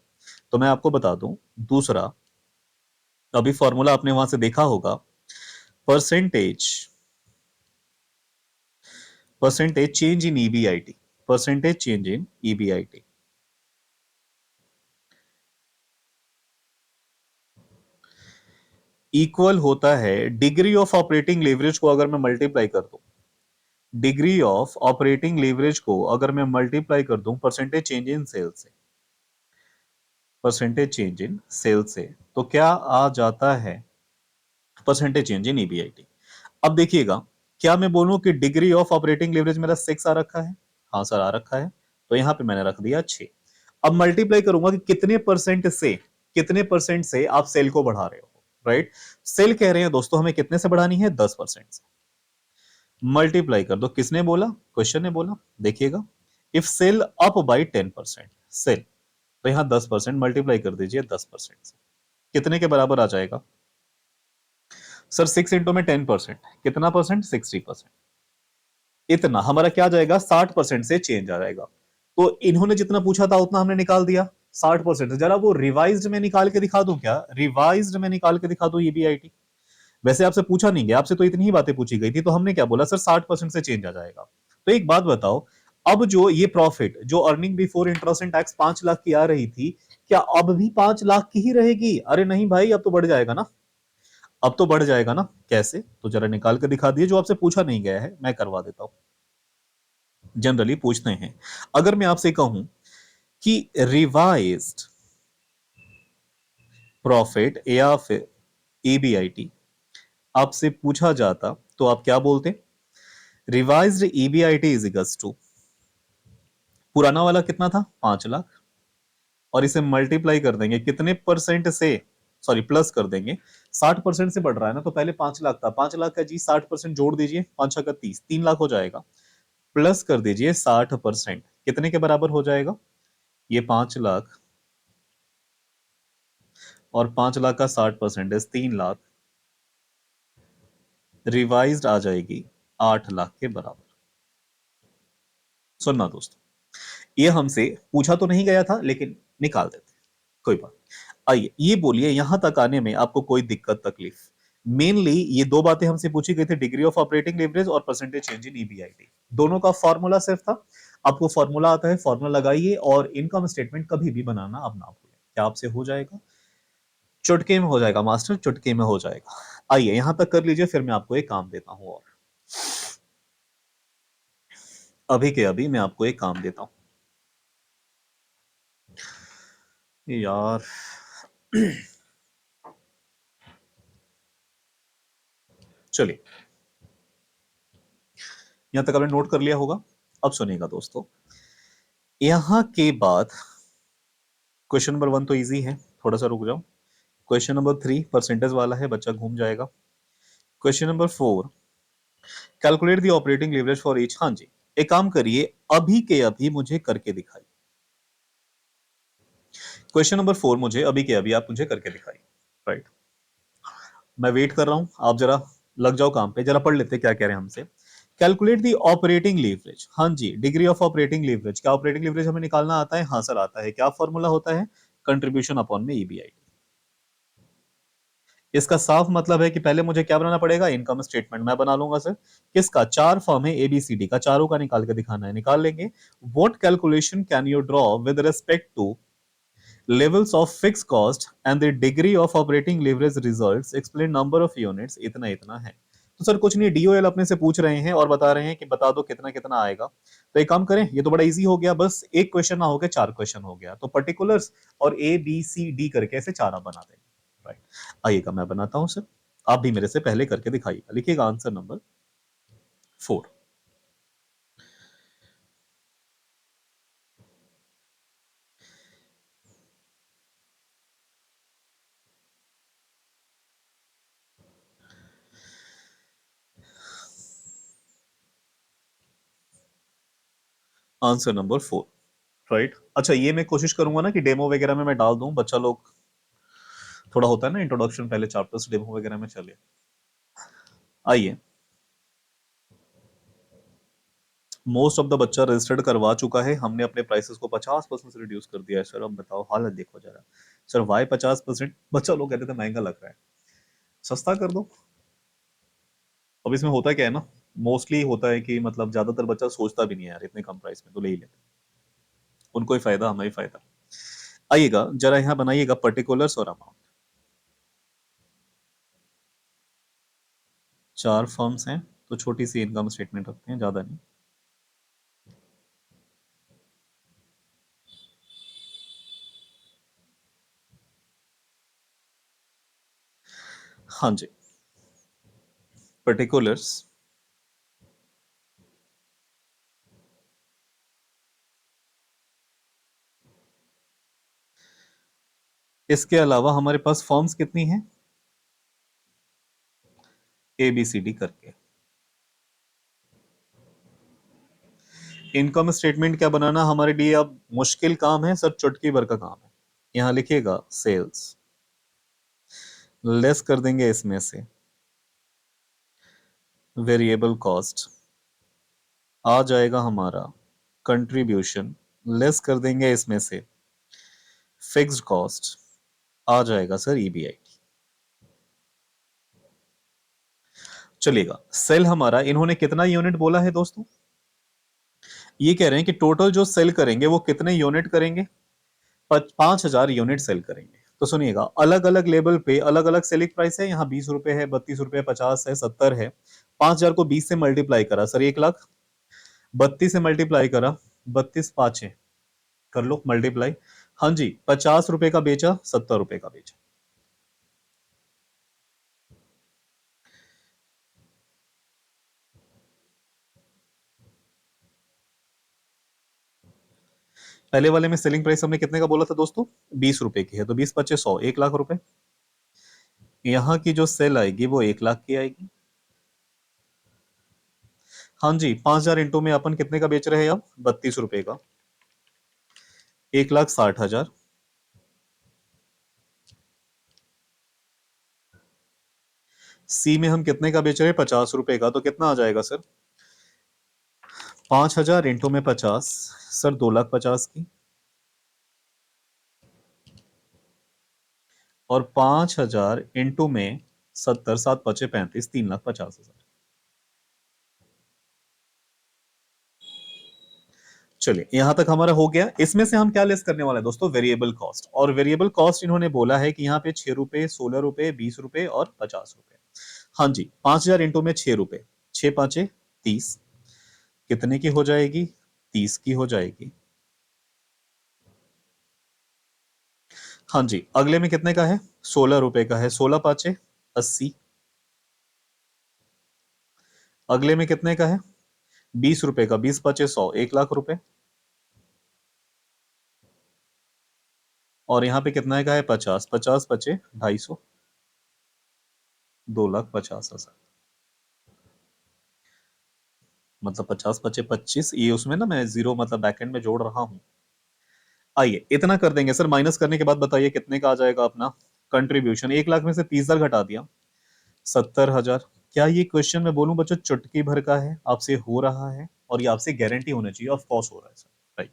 तो मैं आपको बता दूं, दूसरा, अभी फॉर्मूला आपने वहां से देखा होगा, percentage, percentage change in EBIT, percentage change in EBIT equal होता है डिग्री ऑफ ऑपरेटिंग लेवरेज को अगर मैं मल्टीप्लाई कर दूं, डिग्री ऑफ ऑपरेटिंग लेवरेज को अगर मैं मल्टीप्लाई कर दूं परसेंटेज चेंज इन सेल से, परसेंटेज चेंज इन सेल से, तो क्या आ जाता है, परसेंटेज चेंज इन ईबीआईटी। अब देखिएगा, क्या मैं बोलूं कि डिग्री ऑफ ऑपरेटिंग लेवरेज मेरा 6 आ रखा है, हाँ सर आ रखा है, तो यहां पे मैंने रख दिया 6। अब मल्टीप्लाई करूंगा कि कितने परसेंट से, कितने परसेंट से आप सेल को बढ़ा रहे हो। राइट, सेल कह रहे हैं दोस्तों हमें कितने से बढ़ानी है, 10% से। मल्टीप्लाई कर दो, किसने बोला, क्वेश्चन ने बोला, देखिएगा, if sale up by 10%, sale, तो यहां 10% मल्टीप्लाई कर दीजिए 10% से। कितने के बराबर आ जाएगा सर? 6 इंटू में 10%, कितना परसेंट? 60%। इतना हमारा क्या जाएगा? 60% से चेंज आ जाएगा। तो इन्होंने जितना पूछा था उतना हमने निकाल दिया 60%। जरा वो रिवाइज्ड में निकाल के दिखा दूं क्या? रिवाइज्ड में निकाल के दिखा दूं ईबीआईटी? वैसे आपसे पूछा नहीं गया, आपसे तो इतनी ही बातें पूछी गई थी, तो हमने क्या बोला सर? 60% से चेंज आ जाएगा। तो एक बात बताओ, अब जो ये प्रॉफिट, जो earning before interest and tax 5 lakh की आ रही थी, क्या अब भी 5 लाख की ही रहेगी? अरे नहीं भाई, अब तो बढ़ जाएगा ना। अब तो बढ़ जाएगा ना। कैसे? तो जरा निकाल के दिखा दिए, जो आपसे पूछा नहीं गया है मैं करवा देता हूं। जनरली पूछते हैं, अगर मैं आपसे कहूं कि रिवाइज्ड प्रॉफिट या फिर ईबीआईटी आपसे पूछा जाता, तो आप क्या बोलते? Revised EBIT is equals to, पुराना वाला कितना था? 5 लाख, और इसे मल्टीप्लाई कर देंगे कितने परसेंट से? सॉरी, प्लस कर देंगे। 60% से बढ़ रहा है ना, तो पहले 5 लाख था, 5 लाख का जी 60% जोड़ दीजिए, 5 का 30, 3 लाख हो जाएगा। प्लस कर दीजिए 60%, कितने के बराबर हो जाएगा? ये 5 लाख, और 5 लाख का 60% 3 लाख, रिवाइज्ड आ जाएगी 8 लाख के बराबर। सुनना दोस्तों, ये हमसे पूछा तो नहीं गया था, लेकिन निकाल देते, कोई बात। आइए, ये बोलिए यहां तक आने में आपको कोई दिक्कत तकलीफ? मेनली ये दो बातें हमसे पूछी गई थी, डिग्री ऑफ ऑपरेटिंग लेवरेज और परसेंटेज चेंज इन ईबीआईटी। दोनों का फॉर्मूला सिर्फ था, आपको फॉर्मूला आता है, फॉर्मूला लगाइए, और इनकम स्टेटमेंट कभी भी बनाना अब ना भूलें। क्या आपसे हो जाएगा? चुटकी में हो जाएगा मास्टर, चुटकी में हो जाएगा। आइए यहां तक कर लीजिए, फिर मैं आपको एक काम देता हूं, और अभी के अभी मैं आपको एक काम देता हूं यार। चलिए, यहां तक आपने नोट कर लिया होगा। अब सुनिएगा दोस्तों, यहां के बाद क्वेश्चन नंबर 1 तो इजी है, थोड़ा सा रुक जाओ। क्वेश्चन नंबर 3 परसेंटेज वाला है, बच्चा घूम जाएगा। Question number 4, calculate the operating leverage for each. हाँ जी, एक काम करिए, अभी के अभी मुझे करके दिखाइए। क्वेश्चन नंबर 4 मुझे अभी के अभी आप मुझे करके दिखाइए। राइट, मैं वेट कर रहा हूं, आप जरा लग जाओ काम पे, जरा पढ़ लेते क्या कह रहे हैं हमसे। Calculate the operating leverage. हाँ जी, डिग्री ऑफ ऑपरेटिंग लीवरेज। क्या ऑपरेटिंग लीवरेज हमें निकालना आता है? हाँ सर आता है। क्या फॉर्मूला होता है? कंट्रीब्यूशन अपॉन में ईबीआई। इसका साफ मतलब है कि पहले मुझे क्या बनाना पड़ेगा? इनकम स्टेटमेंट मैं बना लूंगा सर। किसका? 4 फॉर्म है एबीसीडी का, चारों का निकाल के दिखाना है, निकाल लेंगे। What calculation can you draw with respect to levels of fixed cost and the degree of operating leverage results explain number of units, इतना इतना है। तो सर कुछ नहीं, डीओएल अपने से पूछ रहे हैं और बता रहे हैं कि बता दो कितना कितना आएगा। तो एक काम करें, ये तो बड़ा इजी हो गया, बस एक क्वेश्चन ना हो गया, 4 क्वेश्चन हो गया। तो पर्टिकुलर्स और ए बी सी डी करके ऐसे 4 आप बना देंगे। राइट, आइएगा मैं बनाता हूं सर, आप भी मेरे से पहले करके दिखाइएगा। लिखिएगा answer number 4। Answer number 4। Right, अच्छा ये मैं कोशिश करूंगा ना कि डेमो वगैरह में मैं डाल दूं, बच्चा लोग थोड़ा होता है ना इंट्रोडक्शन, पहले चैप्टर्स डेमो वगैरह में चले। आइए, मोस्ट ऑफ द बच्चा रजिस्टर्ड करवा चुका है, हमने अपने प्राइसेस को 50% से रिड्यूस कर दिया है सर। अब बताओ हालत देखो जरा। Sir why 50%? बच्चा लोग कहते थे महंगा लग रहा है, सस्ता कर दो। अब इसमें होता क्या है ना, मोस्टली होता है कि मतलब ज्यादातर बच्चा सोचता भी नहीं है यार, इतने कम प्राइस में तो ले ही लेते, उनको ही फायदा हमें ही फायदा। आइएगा जरा यहाँ बनाइएगा पर्टिकुलर्स और अमाउंट। 4 फर्म्स हैं, तो छोटी सी इनकम स्टेटमेंट रखते हैं, ज्यादा नहीं। हाँ जी, पर्टिकुलर्स। इसके अलावा हमारे पास फर्म्स कितनी हैं? ए बी सी डी करके। इनकम स्टेटमेंट क्या बनाना हमारे लिए अब मुश्किल काम है सर, चुटकी भर का काम है। यहां लिखिएगा सेल्स। लेस कर देंगे इसमें से वेरिएबल कॉस्ट, आ जाएगा हमारा कंट्रीब्यूशन, लेस कर देंगे इसमें से फिक्स्ड कॉस्ट, आ जाएगा सर ईबीआईटी। चलेगा, सेल हमारा इन्होंने कितना यूनिट बोला है दोस्तों? ये कह रहे हैं कि टोटल जो सेल करेंगे वो कितने यूनिट करेंगे? 5,000 यूनिट सेल करेंगे। तो सुनिएगा, अलग अलग लेवल पे अलग अलग सेलिंग प्राइस है। यहाँ 20 रुपए है, 32 रुपए, 50 है, 70 है। 5,000 को 20 से मल्टीप्लाई करा सर 1 लाख, 32 से मल्टीप्लाई करा 32 पांचे, कर लो मल्टीप्लाई। हाँ जी, 50 रुपए का बेचा, 70 रुपए का बेचा। पहले वाले में सेलिंग प्राइस हमने कितने का बोला था दोस्तों? 20 रुपए की है, तो 20 × 25 100, 1 लाख रुपए। यहाँ की जो सेल आएगी वो 1 लाख की आएगी। हाँ जी, 5,000 इंटू में अपन कितने का बेच रहे हैं अब? 32 रुपए का, 1,60,000। सी में हम कितने का बेच रहे हैं? 50 रुपए का, तो कितना आ जाएगा सर? 5,000 इंटू में 50, सर 2,50,000 की, और 5,000 इंटू में 70, 7 × 5 = 35, 3,50,000। चलिए, यहां तक हमारा हो गया। इसमें से हम क्या लेस करने वाले हैं दोस्तों? Variable cost. और वेरिएबल कॉस्ट इन्होंने बोला है कि यहाँ पे 6 रुपए, 16 रुपए, 20 रुपए और 50 रुपए। हाँ जी, 5,000 इंटू में 6 रुपए, 6 × 5 = 30, कितने की हो जाएगी? 30 की हो जाएगी। हाँ जी, अगले में कितने का है? 16 रुपए का है, 16 × 5 = 80। अगले में कितने का है? 20 रुपए का, 20 × 5 = 100, 1 लाख रुपए। और यहाँ पे कितना का है? 50, 50 × 5 = 250, 2,50,000। मतलब 50 × 5 = 25, ये उसमें ना मैं जीरो मतलब बैकएंड में जोड़ रहा हूं। आइए इतना कर देंगे सर, माइनस करने के बाद बताइए कितने का आ जाएगा अपना कंट्रीब्यूशन। 1 लाख में से 30,000 घटा दिया, 70,000। क्या ये क्वेश्चन मैं बोलूं बच्चों चुटकी भर का है, आपसे हो रहा है, और ये आपसे गारंटी होना चाहिए, ऑफ कोर्स हो रहा है सर, राइट।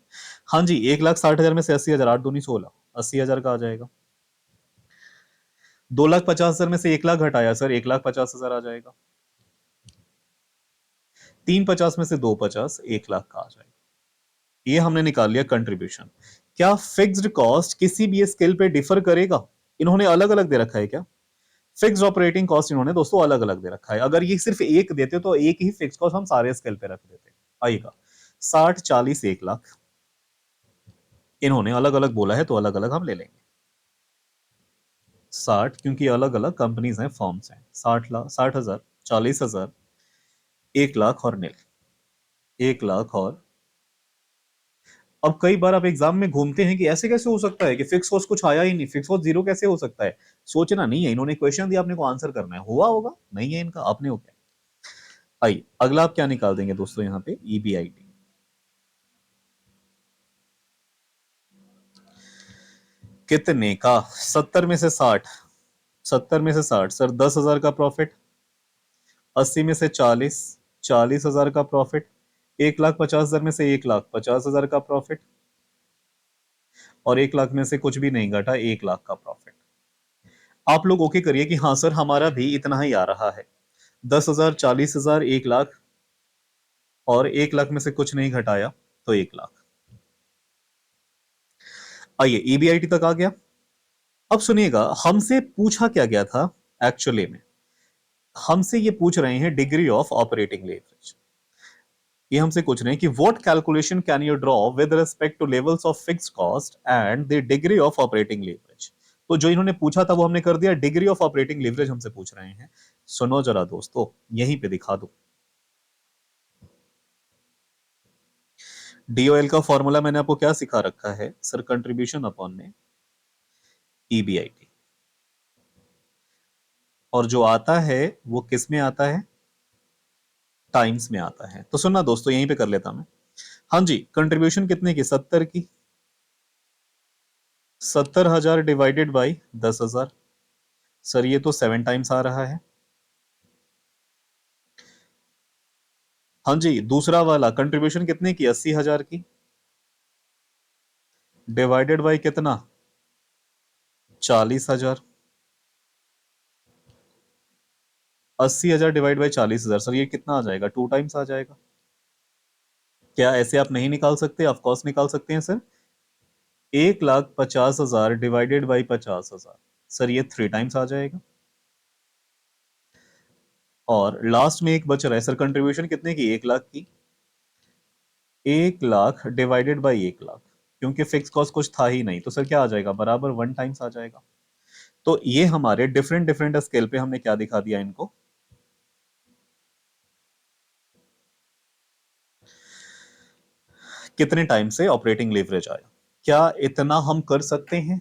हाँ जी, 1,60,000 में से 80,000, 8 दूनी 16, 80,000 का आ जाएगा। 2,50,000 में से 1 लाख घटाया सर, 1,50,000 आ जाएगा। 350 में से 250, 1 लाख का आ जाएगा। ये हमने निकाल लिया कंट्रीब्यूशन। क्या फिक्स्ड कॉस्ट किसी भी स्केल पे डिफर करेगा? इन्होंने अलग अलग दे रखा है क्या? फिक्स्ड ऑपरेटिंग कॉस्ट इन्होंने दोस्तों अलग अलग दे रखा है। अगर ये सिर्फ एक देते तो एक ही फिक्स कॉस्ट हम सारे स्केल पे रख देते। आएगा 60, 40, 1 लाख। इन्होंने अलग अलग बोला है तो अलग अलग हम ले लेंगे। 60, क्योंकि अलग अलग कंपनीज हैं, फॉर्म्स हैं। 60 लाख, 60,000, 40,000, 1 लाख और नील, 1 लाख। और अब कई बार आप एग्जाम में घूमते हैं कि ऐसे कैसे हो सकता है कि फिक्स कॉस्ट कुछ आया ही नहीं, फिक्स कॉस्ट जीरो कैसे हो सकता है? सोचना नहीं है, इन्होंने क्वेश्चन दिया, आपने को आंसर करना है। हुआ होगा, नहीं है इनका, आपने हो क्या? आइए अगला आप क्या निकाल देंगे दोस्तों यहाँ पे? ईबीआईटी। कितने का? 70 में से 60, 70 में से 60 सर 10,000 का प्रॉफिट। 80 में से 40, 40,000 का प्रॉफिट। 1,50,000 में से 1 लाख, 50,000 का प्रॉफिट। और 1 लाख में से कुछ भी नहीं घटा, 1 लाख का प्रॉफिट। आप लोग ओके करिए कि हाँ सर हमारा भी इतना ही आ रहा है, 10,000, 40,000, 1 लाख, और 1 लाख में से कुछ नहीं घटाया तो 1 लाख। आइए ईबीआईटी तक आ गया। अब सुनिएगा, हमसे पूछा क्या गया था एक्चुअली में? हमसे ये पूछ रहे हैं डिग्री ऑफ ऑपरेटिंग लेवरेज। ये हमसे पूछ रहे हैं कि what calculation can you draw with respect two levels of fixed cost and the degree of operating leverage. तो जो इन्होंने पूछा था वो हमने कर दिया। डिग्री ऑफ ऑपरेटिंग लेवरेज हमसे पूछ रहे हैं। सुनो जरा दोस्तों, यहीं पे दिखा दो। डीओएल का फॉर्मूला मैंने आपको क्या सिखा रखा है सर? कंट्रीब्यूशन अपॉन में ईबीआईटी। और जो आता है वो किस में आता है? टाइम्स में आता है। तो सुनना दोस्तों, यहीं पे कर लेता मैं। हाँ जी, कंट्रीब्यूशन कितने की? 70 की। 70,000 डिवाइडेड बाई 10,000, सर ये तो 7 टाइम्स आ रहा है। हाँ जी, दूसरा वाला कंट्रीब्यूशन कितने की, 80,000 की, डिवाइडेड बाई कितना, 40,000। 80,000 डिवाइड बाई 40,000, सर ये कितना आ जाएगा, 2 टाइम्स आ जाएगा। क्या ऐसे आप नहीं निकाल सकते, ऑफ कोर्स निकाल सकते हैं सर। 1,50,000 डिवाइडेड बाई 50,000, सर ये 3 टाइम्स आ जाएगा। और लास्ट में एक बच रहा है सर, कंट्रीब्यूशन कितने की, 1 लाख की। 1 लाख डिवाइडेड बाई 1 लाख, क्योंकि फिक्स कॉस्ट कुछ था ही नहीं, तो सर क्या आ जाएगा, बराबर 1 टाइम्स आ जाएगा। तो ये हमारे डिफरेंट डिफरेंट स्केल पे हमने क्या दिखा दिया इनको, कितने टाइम से ऑपरेटिंग लेवरेज आया। क्या इतना हम कर सकते हैं,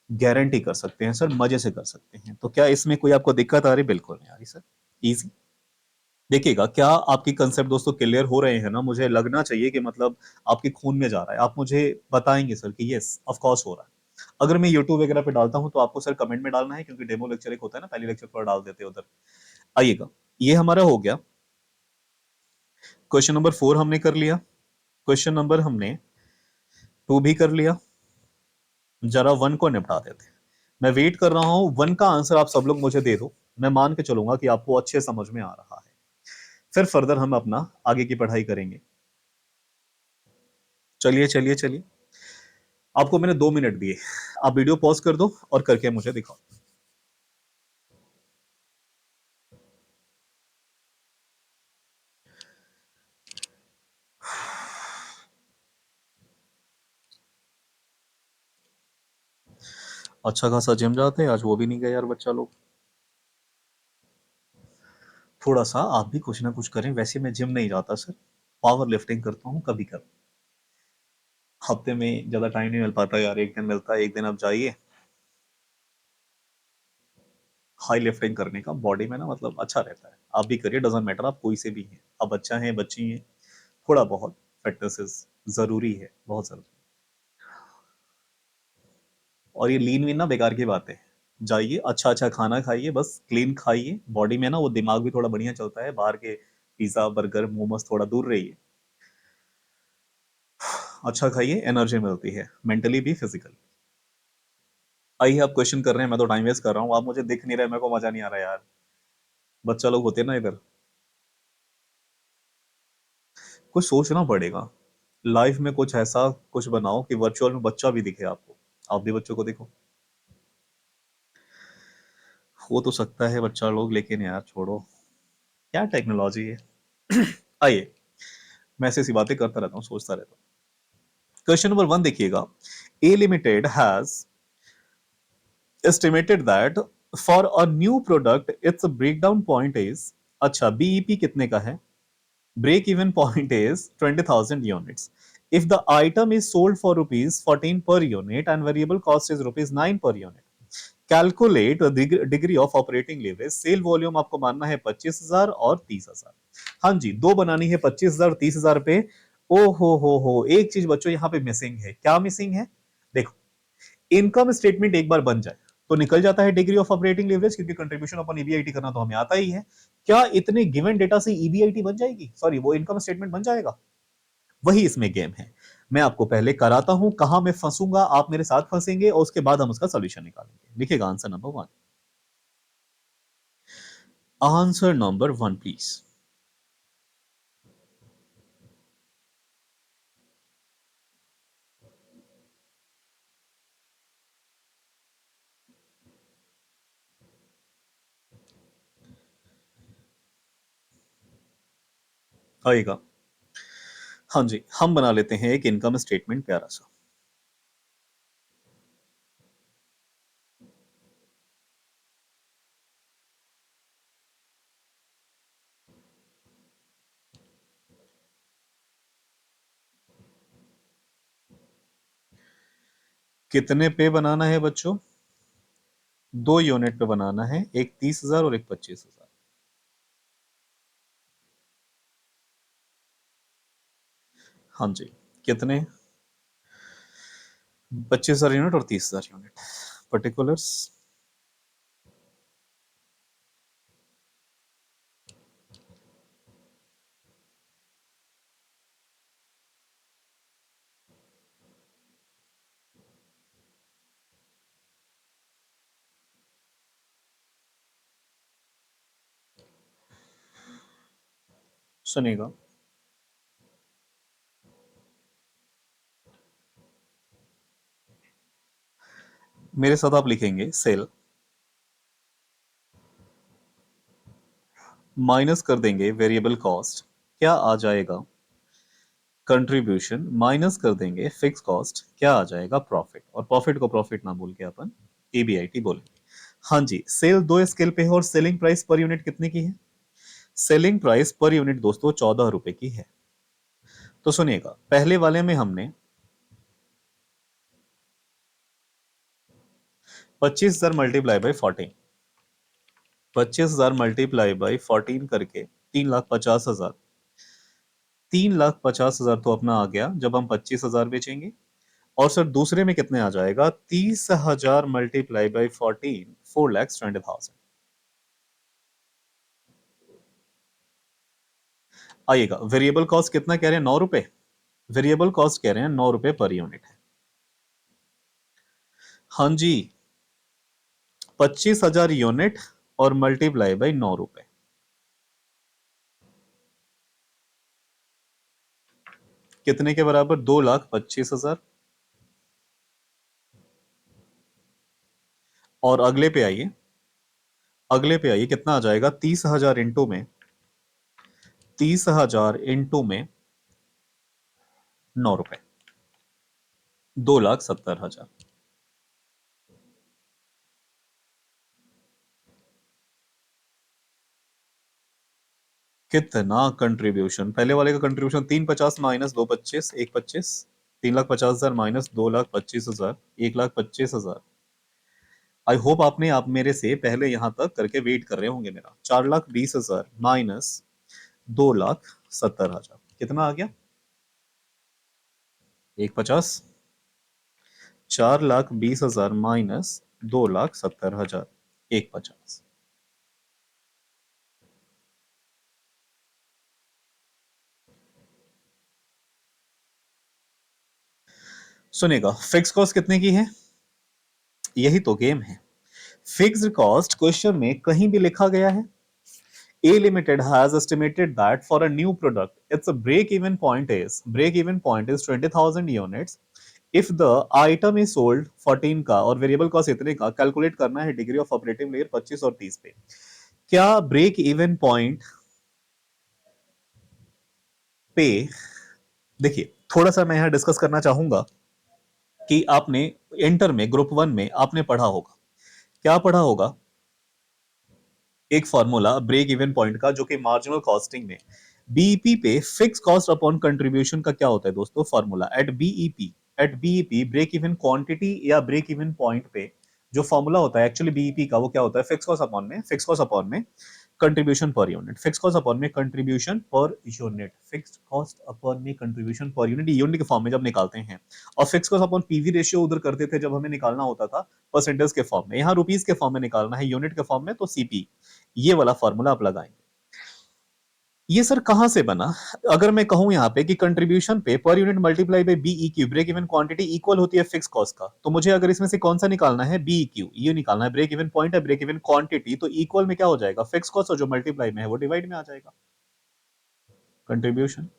गारंटी कर सकते हैं सर, मजे से कर सकते हैं। तो क्या इसमें कोई आपको दिक्कत आ रही, बिल्कुल नहीं आ रही सर, इजी। देखिएगा, क्या आपकी कंसेप्ट दोस्तों क्लियर हो रहे हैं ना, मुझे लगना चाहिए कि मतलब आपके खून में जा रहा है, आप मुझे बताएंगे सर कि यस ऑफ कोर्स हो रहा है। अगर मैं यूट्यूब वगैरह पे डालता हूं तो आपको सर कमेंट में डालना है, क्योंकि डेमो लेक्चर एक होता है ना, पहले लेक्चर पर डाल देते हैं उधर। आइएगा, ये हमारा हो गया, क्वेश्चन नंबर 4 हमने कर लिया, क्वेश्चन नंबर हमने 2 भी कर लिया। जरा 1 को निपटा देते हैं। मैं वेट कर रहा हूं 1 का आंसर आप सब लोग मुझे दे दो, मैं मान के चलूंगा कि आपको अच्छे समझ में आ रहा है, फिर फर्दर हम अपना आगे की पढ़ाई करेंगे। चलिए चलिए चलिए, आपको मैंने 2 मिनट दिए, आप वीडियो पॉज कर दो और करके मुझे दिखाओ। अच्छा खासा जिम जाते हैं, आज वो भी नहीं गए यार बच्चा लोग। थोड़ा सा आप भी कुछ ना कुछ करें, वैसे मैं जिम नहीं जाता सर, पावर लिफ्टिंग करता हूँ कभी कभी, हफ्ते में ज्यादा टाइम नहीं मिल पाता यार, एक दिन मिलता है, एक दिन आप जाइए, हाई लिफ्टिंग करने का बॉडी में ना मतलब अच्छा रहता है। आप भी करिए, डजेंट मैटर आप कोई से भी हैं, आप बच्चा हैं बच्ची हैं, थोड़ा बहुत फिटनेस जरूरी है, बहुत जरूरी। और ये लीन वीन ना बेकार की बात है, जाइए अच्छा अच्छा खाना खाइए, बस क्लीन खाइए, बॉडी में ना वो दिमाग भी थोड़ा बढ़िया चलता है, बाहर के पिज्जा बर्गर मोमोज थोड़ा दूर रहिए, अच्छा खाइए, एनर्जी मिलती है मेंटली भी फिजिकली। आइए आप क्वेश्चन कर रहे हैं, मैं तो टाइम वेस्ट कर रहा हूँ, आप मुझे दिख नहीं रहे, मेरे को मजा नहीं आ रहा यार, बच्चा लोग होते हैं ना इधर। कुछ सोचना पड़ेगा, लाइफ में कुछ ऐसा कुछ बनाओ कि वर्चुअल में बच्चा भी दिखे आपको, आप भी बच्चों को देखो। हो तो सकता है बच्चा लोग, लेकिन यार छोड़ो, क्या टेक्नोलॉजी है। आइए, मैं ऐसी बातें करता रहता हूँ, सोचता रहता हूँ। क्वेश्चन नंबर 1 देखिएगा, a limited has estimated that for a new product its breakdown point is, अच्छा बीईपी कितने का है, break even point is 20,000 units. If the item is sold for rupees 14 per unit and variable cost is rupees 9 per unit, calculate degree of operating leverage. Sale volume आपको मानना है 25,000 और 30,000। हाँ जी, दो बनानी है 25,000 30,000 पे। ओ हो, एक चीज बच्चों यहाँ पे मिसिंग है, क्या मिसिंग है, देखो, इनकम स्टेटमेंट एक बार बन जाए तो निकल जाता है डिग्री ऑफ ऑपरेटिंग लेवरेज, क्योंकि कंट्रीब्यूशन अपन ईबीआईटी करना तो हमें आता ही है। क्या इतने गिवन डेटा से ईबीआईटी बन जाएगी, सॉरी वो इनकम स्टेटमेंट बन जाएगा, वही इसमें गेम है। मैं आपको पहले कराता हूं, कहां मैं फंसूंगा, आप मेरे साथ फंसेंगे और उसके बाद हम उसका सोल्यूशन निकालेंगे। लिखिएगा answer number 1, answer number 1 please. आएगा, हाँ जी, हम बना लेते हैं एक इनकम स्टेटमेंट प्यारा सा। कितने पे बनाना है बच्चों, 2 यूनिट पे बनाना है, एक 30,000 और एक 25,000। हाँ जी, कितने, 25,000 यूनिट और 30,000 यूनिट, पर्टिकुलर्स सुनिएगा, मेरे साथ आप लिखेंगे सेल माइनस कर देंगे वेरिएबल कॉस्ट, क्या आ जाएगा? कंट्रीब्यूशन माइनस कर देंगे फिक्स कॉस्ट, क्या आ जाएगा? प्रॉफिट। और प्रॉफिट को प्रॉफिट ना बोल के अपन EBIT बोलेंगे। हाँ जी, सेल दो स्केल पे है और सेलिंग प्राइस पर यूनिट कितने की है? सेलिंग प्राइस पर यूनिट दोस्तों 14 रुपए की है। तो सुनिएगा, पहले वाले में हमने 25,000 मल्टीप्लाई बाई 14, 25,000 मल्टीप्लाई बाई 14 करके 3,50,000, 3,50,000 तो अपना आ गया जब हम 25,000 बेचेंगे। और सर दूसरे में कितने आ जाएगा? 30,000 मल्टीप्लाई बाई 14, 4,20,000। आइएगा, वेरिएबल कॉस्ट कितना कह रहे हैं? 9 रुपए। वेरिएबल कॉस्ट कह रहे हैं 9 रुपए पर यूनिट है। हाँ जी, 25,000 यूनिट और मल्टीप्लाई बाई 9 रुपए, कितने के बराबर? 2,25,000। और अगले पे आइए, अगले पे आइए, कितना आ जाएगा? 30,000 इंटू में, 30,000 इंटू में 9 रुपए, 2,70,000। कितना कंट्रीब्यूशन? पहले वाले का contribution 350 minus 225, 125, 3,50,000 minus 2,25,000, 1,25,000। I hope आपने आप मेरे से पहले यहां तक करके वेट कर रहे होंगे मेरा। 4,20,000 माइनस 2,70,000 कितना आ गया? 150। 4,20,000 माइनस 2,70,000, 150। सुनेगा, फिक्स कॉस्ट कितने की है? यही तो गेम है। फिक्स्ड कॉस्ट क्वेश्चन में कहीं भी लिखा गया है? A Limited has estimated that for a new product, its break even point is 20,000 units. If the item is sold 14 का और वेरिएबल कॉस्ट इतने का, कैलकुलेट करना है डिग्री ऑफ ऑपरेटिंग लेयर 25 और 30 पे। क्या ब्रेक इवन पॉइंट पे, देखिए थोड़ा सा मैं यहां डिस्कस करना चाहूंगा कि आपने इंटर में ग्रुप 1 में आपने पढ़ा होगा, क्या पढ़ा होगा? एक फॉर्मूला ब्रेक इवन पॉइंट का, जो कि मार्जिनल कॉस्टिंग में बीईपी पे फिक्स कॉस्ट अपॉन कंट्रीब्यूशन का क्या होता है दोस्तों? Formula at BEP break even quantity या ब्रेक इवन पॉइंट पे जो फॉर्मूला होता है एक्चुअली बीईपी का, वो क्या होता है? फिक्स कॉस्ट अपॉन में contribution per unit, fix cost upon में contribution per unit, fix cost upon में कंट्रीब्यूशन पर यूनिट, यूनिट के फॉर्म में जब निकालते हैं। और fix cost upon PV ratio उधर करते थे जब हमें निकालना होता था परसेंटेज के फॉर्म में, यहाँ रुपीस के फॉर्म में निकालना है यूनिट के फॉर्म में, तो सीपी, ये वाला फॉर्मूला आप लगाएंगे। ये सर कहां से बना? अगर मैं कहूं यहाँ पे कि कंट्रीब्यूशन पे per unit multiply by BEQ, break even quantity equal होती है फिक्स कॉस्ट का, तो मुझे अगर इसमें से कौन सा निकालना है? बीईक्यू, ये निकालना है। ब्रेक इवन पॉइंट है, ब्रेक इवन क्वांटिटी, तो इक्वल में क्या हो जाएगा? फिक्स कॉस्ट, और जो मल्टीप्लाई में है वो डिवाइड में आ जाएगा, कंट्रीब्यूशन।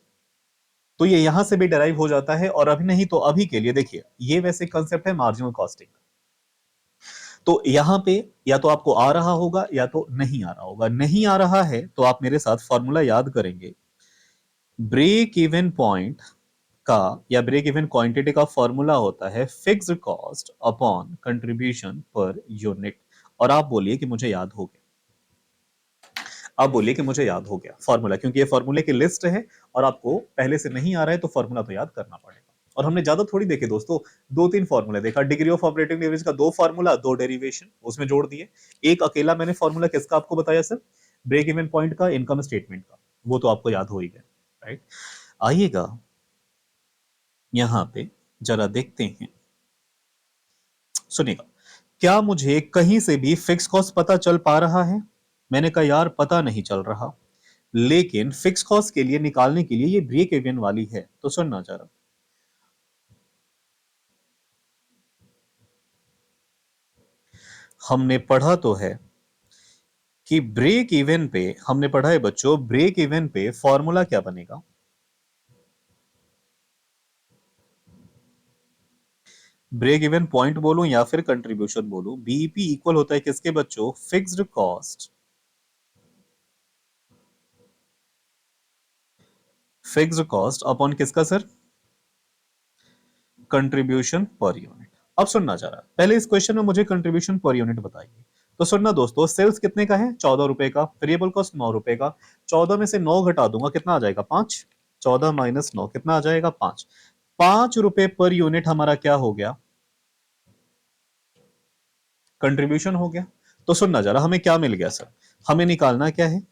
तो ये यहां से भी डेराइव हो जाता है। और अभी नहीं तो अभी के लिए देखिए, ये वैसे कंसेप्ट है मार्जिनल कॉस्टिंग। तो यहां पे या तो आपको आ रहा होगा या तो नहीं आ रहा होगा। नहीं आ रहा है तो आप मेरे साथ फॉर्मूला याद करेंगे। ब्रेक इवन पॉइंट का या ब्रेक इवन क्वांटिटी का फॉर्मूला होता है fixed cost upon contribution per unit. और आप बोलिए कि मुझे याद हो गया, आप बोलिए कि मुझे याद हो गया फॉर्मूला, क्योंकि ये फॉर्मूले की लिस्ट है और आपको पहले से नहीं आ रहा है तो फॉर्मूला तो याद करना पड़ेगा। और हमने ज्यादा थोड़ी देखे दोस्तों, दो तीन फॉर्मूले देखा। डिग्री ऑफ ऑपरेटिंग लेवरेज का दो फॉर्मूला, दो डेरिवेशन उसमें जोड़ दिए। एक अकेला मैंने फॉर्मूला किसका आपको बताया सर? ब्रेक इवन पॉइंट का, इनकम स्टेटमेंट का, वो तो आपको याद हो ही गया, राइट? आइएगा यहां पे जरा देखते हैं, सुनिएगा, क्या मुझे कहीं से भी फिक्स कॉस्ट पता चल पा रहा है? मैंने कहा यार पता नहीं चल रहा, लेकिन फिक्स कॉस्ट के लिए निकालने के लिए ये ब्रेक इवन वाली है, तो सुनना जरा। हमने पढ़ा तो है कि ब्रेक इवन पे हमने पढ़ा है बच्चों, ब्रेक इवन पे फॉर्मूला क्या बनेगा? ब्रेक इवन पॉइंट बोलूं या फिर कंट्रीब्यूशन बोलूं, बीईपी इक्वल होता है किसके बच्चों? Fixed cost, fixed cost upon किसका सर? Contribution per unit. अब सुनना चाह रहा, पहले इस क्वेश्चन में मुझे कंट्रीब्यूशन पर यूनिट बताइए। तो सुनना दोस्तों, सेल्स कितने का है? 14 रुपए का। वेरिएबल कॉस्ट 9 रुपए का। 14 में से 9 घटा दूंगा, कितना आ जाएगा? 5। 14 माइनस 9 कितना आ जाएगा? 5। 5 रुपए पर यूनिट हमारा क्या हो गया? कंट्रीब्यूशन हो गया। तो सुनना जरा, हमें क्या मिल गया सर? हमें निकालना क्या है?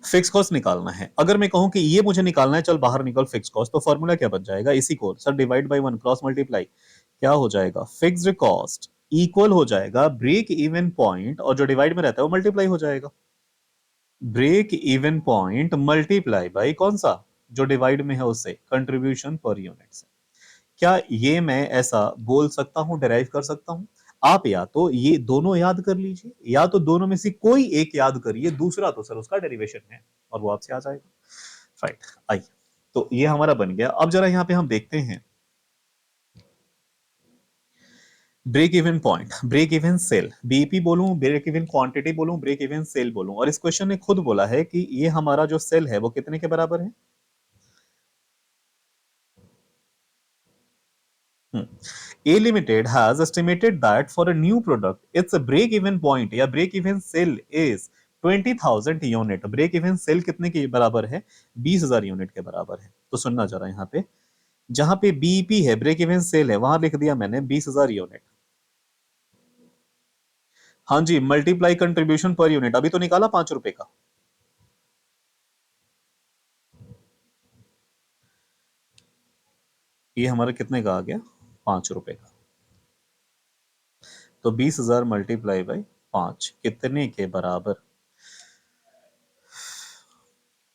फिक्स कॉस्ट निकालना है। अगर मैं कहूं कि ये मुझे निकालना है, चल बाहर निकल फिक्स कॉस्ट, तो फॉर्मूला क्या बन जाएगा? इसी को sir divide by 1 cross multiply, क्या हो जाएगा? फिक्स्ड कॉस्ट इक्वल हो जाएगा ब्रेक इवन पॉइंट, और जो डिवाइड में रहता है वो मल्टीप्लाई हो जाएगा। Break even point multiply by कौन सा? जो डिवाइड में है उससे, कंट्रीब्यूशन पर यूनिट से। क्या ये मैं ऐसा बोल सकता हूं, डिराइव कर सकता हूं? आप या तो ये दोनों याद कर लीजिए, या तो दोनों में से कोई एक याद करिए, दूसरा तो सर उसका डेरिवेशन है और वो आपसे आ जाएगा। राइट, आइए, तो ये हमारा बन गया। अब जरा यहां पे हम देखते हैं break even point, break even sale, BEP बोलूं, ब्रेक इवन क्वांटिटी बोलूं, ब्रेक इवन सेल बोलूं, और इस क्वेश्चन ने खुद बोला है कि ये हमारा जो सेल है वो कितने के बराबर है? A Limited has estimated that for a new product, its break-even point या break-even sale is 20,000 unit. Break even sale कितने के बराबर है? 20,000 यूनिट के बराबर है। तो सुनना जरा, यहाँ पे जहां पे बीईपी है, ब्रेक इवन सेल है, वहां लिख दिया मैंने 20,000 यूनिट। हाँ जी, मल्टीप्लाई कंट्रीब्यूशन पर यूनिट, अभी तो निकाला 5 रुपए का। ये हमारा कितने का आ गया? 5 रुपए का। तो 20,000 मल्टीप्लाई बाई 5 कितने के बराबर?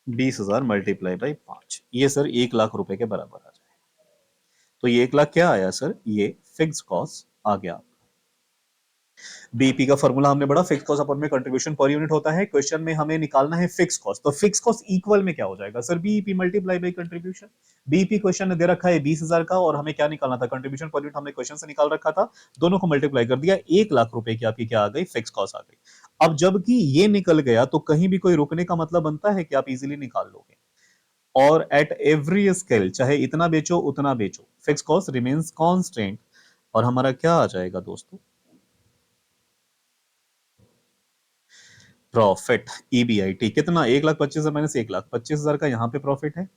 20,000 मल्टीप्लाई बाई 5, ये सर 1 लाख रुपए के बराबर आ जाए। तो ये 1 लाख क्या आया सर? ये फिक्स कॉस्ट आ गया। बीपी का फॉर्मूला हमने बड़ा, फिक्स कॉस्ट अपन में कंट्रीब्यूशन पर यूनिट होता है। क्वेश्चन में हमें निकालना है फिक्स कॉस्ट, तो फिक्स कॉस्ट इक्वल में क्या हो जाएगा sir? BEP multiply by contribution. BEP question ने दे रखा है 20,000 का, और हमें क्या निकालना था? कंट्रीब्यूशन पर यूनिट हमने क्वेश्चन से निकाल रखा था, दोनों को मल्टीप्लाई कर दिया, 1 लाख रुपए की आपकी क्या आ गई? फिक्स कॉस्ट आ गई। अब जबकि ये निकल गया, तो कहीं भी कोई रुकने का मतलब बनता है कि आप इजीली निकाल लोगे। और एट एवरी स्केल, चाहे इतना बेचो उतना बेचो, फिक्स कॉस्ट रिमेन्स कांस्टेंट, और हमारा क्या आ जाएगा दोस्तों? प्रॉफिट, ईबीआईटी कितना? 1,25,000 माइनस 1,25,000 का यहाँ पे प्रॉफिट है,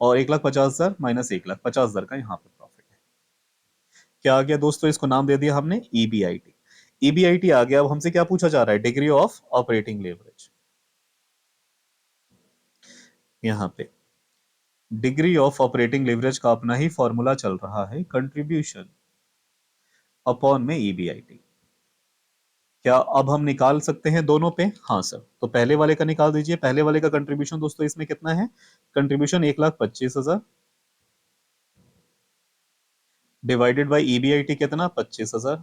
और 1,50,000 माइनस 1,50,000 का यहाँ पे प्रॉफिट है। क्या आ गया दोस्तों? इसको नाम दे दिया हमने ईबीआईटी। ईबीआईटी आ गया। अब हमसे क्या पूछा जा रहा है? Degree of operating leverage. यहाँ पे डिग्री ऑफ ऑपरेटिंग लेवरेज का अपना ही फॉर्मूला चल रहा है, कंट्रीब्यूशन अपॉन में ईबीआईटी। क्या अब हम निकाल सकते हैं दोनों पे? हाँ सर, तो पहले वाले का निकाल दीजिए। पहले वाले का कंट्रीब्यूशन दोस्तों इसमें कितना है? कंट्रीब्यूशन 1,25,000 डिवाइडेड बाई ईबीआईटी कितना? 25,000,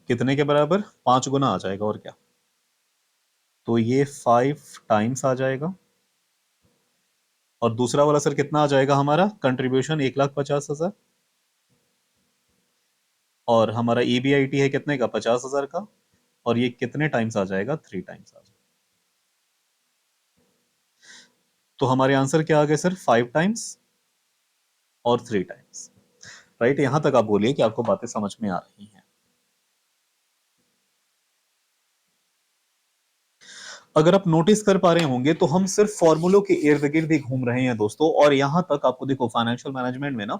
कितने के बराबर? 5 गुना आ जाएगा, और क्या। तो ये 5 टाइम्स आ जाएगा। और दूसरा वाला सर कितना आ जाएगा हमारा? कंट्रीब्यूशन 1,50,000, और हमारा ईबीआईटी है कितने का? 50,000 का, और ये कितने टाइम्स आ जाएगा? 3 टाइम्स आ जाएगा। तो हमारे आंसर क्या आ गए सर? 5 टाइम्स और 3 टाइम्स। राइट, यहां तक आप बोलिए कि आपको बातें समझ में आ रही हैं। अगर आप नोटिस कर पा रहे होंगे तो हम सिर्फ फॉर्मूलों के इर्द गिर्द ही घूम रहे हैं दोस्तों, और यहां तक आपको देखो फाइनेंशियल मैनेजमेंट में ना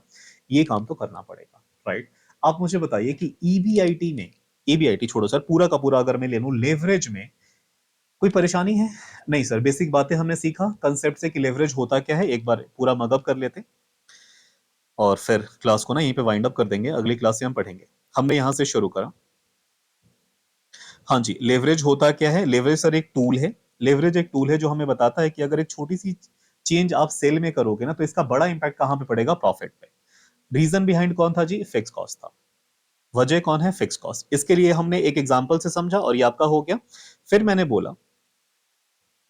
ये काम तो करना पड़ेगा। राइट, आप मुझे बताइए कि ईबीआईटी में, ईबीआईटी छोड़ो सर, पूरा का पूरा अगर मैं ले लूं लेवरेज में, कोई परेशानी है? नहीं सर, बेसिक बातें हमने सीखा कंसेप्ट से कि लेवरेज होता क्या है, एक बार पूरा मगअप कर लेते, और फिर क्लास को ना यहीं पे वाइंड अप कर देंगे, अगली क्लास से हम पढ़ेंगे। हमने यहां से शुरू करा। हाँ जी, लेवरेज होता क्या है? लेवरेज सर एक टूल है। लेवरेज एक टूल है जो हमें बताता है कि अगर एक छोटी सी चेंज आप सेल में करोगे ना, तो इसका बड़ा इंपैक्ट कहां पे पड़ेगा? प्रॉफिट पे। रीजन बिहाइंड कौन था जी? फिक्स कॉस्ट था। वजह कौन है? Fix cost. इसके लिए हमने एक एग्जांपल से समझा और ये आपका हो गया। फिर मैंने बोला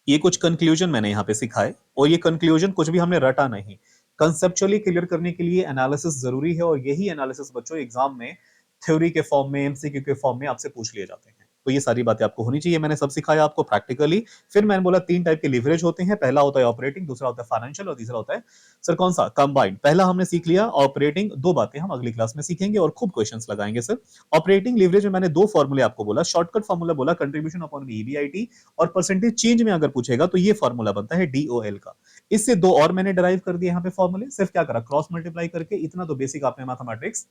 ये कुछ कंक्लूजन मैंने यहां पे सिखाए, और ये कंक्लूजन कुछ भी हमने रटा नहीं, कंसेप्चुअली क्लियर करने के लिए एनालिसिस जरूरी है, और यही एनालिसिस बच्चों एग्जाम में थ्योरी के फॉर्म में, एमसीक्यू के फॉर्म में आपसे पूछ लिए जाते हैं। तो ये सारी बातें आपको होनी चाहिए, मैंने सब सिखाया आपको प्रैक्टिकली। फिर मैंने बोला तीन टाइप के लीवरेज होते हैं, पहला होता है ऑपरेटिंग, दूसरा होता है फाइनेंशियल, और तीसरा होता है सर कौन सा? कंबाइंड। पहला हमने सीख लिया ऑपरेटिंग, दो बातें हम अगली क्लास में सीखेंगे और खूब क्वेश्चंस लगाएंगे सर। ऑपरेटिंग लीवरेज में मैंने दो फॉर्मूले आपको बोला, शॉर्टकट फॉर्मूला बोला कंट्रीब्यूशन अपॉन ईबीआईटी, और परसेंटेज चेंज में अगर पूछेगा तो ये फॉर्मूला बनता है डीओएल का। इससे दो और मैंने डिराइव कर दिए यहाँ पे फॉर्मूले, सिर्फ क्या करा? क्रॉस मल्टीप्लाई करके। इतना तो बेसिक आपने मैथमेटिक्स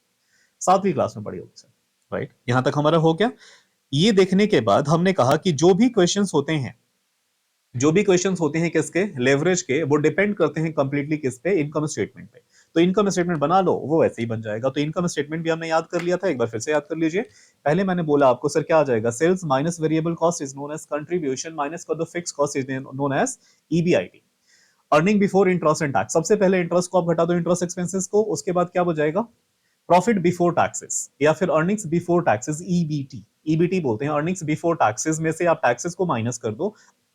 7वीं क्लास में पढ़ी होगी सर, राइट? यहां तक हमारा हो गया। ये देखने के बाद हमने कहा कि जो भी क्वेश्चंस होते हैं, जो भी क्वेश्चंस होते हैं किसके? लेवरेज के, वो डिपेंड करते हैं कंप्लीटली किस पे? इनकम स्टेटमेंट पे। तो इनकम स्टेटमेंट बना लो, वो वैसे ही बन जाएगा। तो इनकम स्टेटमेंट भी हमने याद कर लिया था, एक बार फिर से याद कर लीजिए। पहले मैंने बोला आपको सर क्या आ जाएगा? Sales minus variable cost is known as contribution, minus कर दो fix cost is known as EBIT. Earning before interest and tax, सबसे पहले इंटरेस्ट को आप घटा दो, इंटरेस्ट एक्सपेंसेस को, उसके बाद क्या हो जाएगा? प्रॉफिट बिफोर टैक्सेस, या फिर earnings before taxes, EBT. EBT बोलते हैं, अर्निंग्स बिफोर टैक्सेस में से आप टैक्सेस को माइनस कर दो,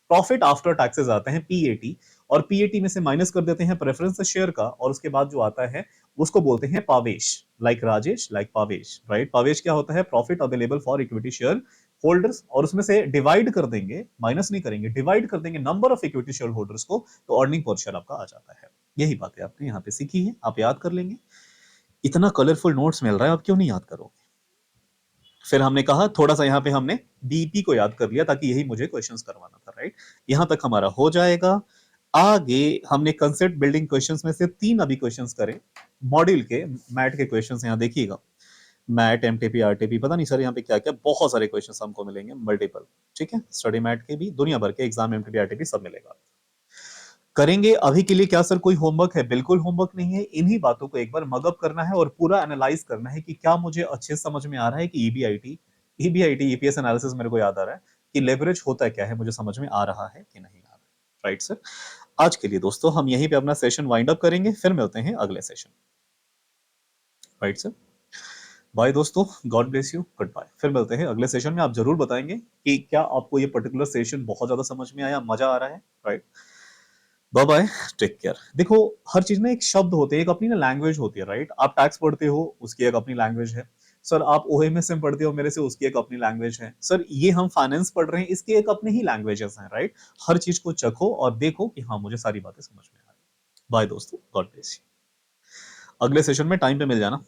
प्रॉफिट आफ्टर टैक्सेस आते हैं पीएटी, और पीएटी में से माइनस कर देते हैं प्रेफरेंस शेयर का, और उसके बाद जो आता है उसको बोलते हैं पावेश, लाइक राजेश, लाइक पावेश, राइट? पावेश क्या होता है? Profit available for equity share holders, और उसमें से डिवाइड कर देंगे, माइनस नहीं करेंगे, डिवाइड कर देंगे number of equity share holders को, तो अर्निंग पर शेयर आपका आ जाता है। यही बातें आपने यहाँ पे सीखी है, आप याद कर लेंगे। इतना कलरफुल नोट्स मिल रहा है, आप क्यों नहीं याद करोगे? फिर हमने कहा थोड़ा सा यहाँ पे हमने बीपी को याद कर लिया, ताकि यही मुझे क्वेश्चंस करवाना था, राइट? यहां तक हमारा हो जाएगा। आगे हमने कंसेप्ट बिल्डिंग क्वेश्चंस में से 3 अभी क्वेश्चंस करें, मॉड्यूल के मैट के क्वेश्चंस। यहाँ देखिएगा, मैट, एमटीपी, आरटीपी, पता नहीं सर यहाँ पे क्या क्या बहुत सारे क्वेश्चंस हमको मिलेंगे, मल्टीपल। ठीक है, स्टडी मैट के भी, दुनिया भर के एग्जाम, एमटीपी, आरटीपी सब मिलेगा, करेंगे। अभी के लिए क्या सर कोई होमवर्क है? बिल्कुल होमवर्क नहीं है, इन्हीं बातों को एक बार मगअप करना है और पूरा एनालाइज करना है कि क्या मुझे अच्छे से समझ में आ रहा है कि ईबीआईटी, ईपीएस एनालिसिस मेरे को याद आ रहा है कि लेवरेज होता क्या है, मुझे समझ में आ रहा है कि नहीं आ रहा है, राइट सर? आज के लिए दोस्तों हम यहीं पे अपना सेशन वाइंड अप करेंगे, फिर मिलते हैं अगले सेशन, राइट सर? बाय दोस्तों, God bless you, goodbye. फिर मिलते हैं अगले सेशन में। आप जरूर बताएंगे कि क्या आपको ये पर्टिकुलर सेशन बहुत ज्यादा समझ में आया, मजा आ रहा है, right? Bye bye, take care. देखो, हर चीज में एक शब्द होते हैं, एक अपनी ना लैंग्वेज होती है, राइट? आप टैक्स पढ़ते हो, उसकी एक अपनी लैंग्वेज है। सर आप ओएमएसएम पढ़ते हो मेरे से, उसकी एक अपनी लैंग्वेज है। सर ये हम फाइनेंस पढ़ रहे हैं, इसकी एक अपनी ही लैंग्वेजेस हैं, राइट? हर चीज को चखो और देखो कि हाँ मुझे सारी बातें समझ में आ रही। बाय दोस्तों, गॉड ब्लेस यू। अगले सेशन में टाइम पे मिल जाना।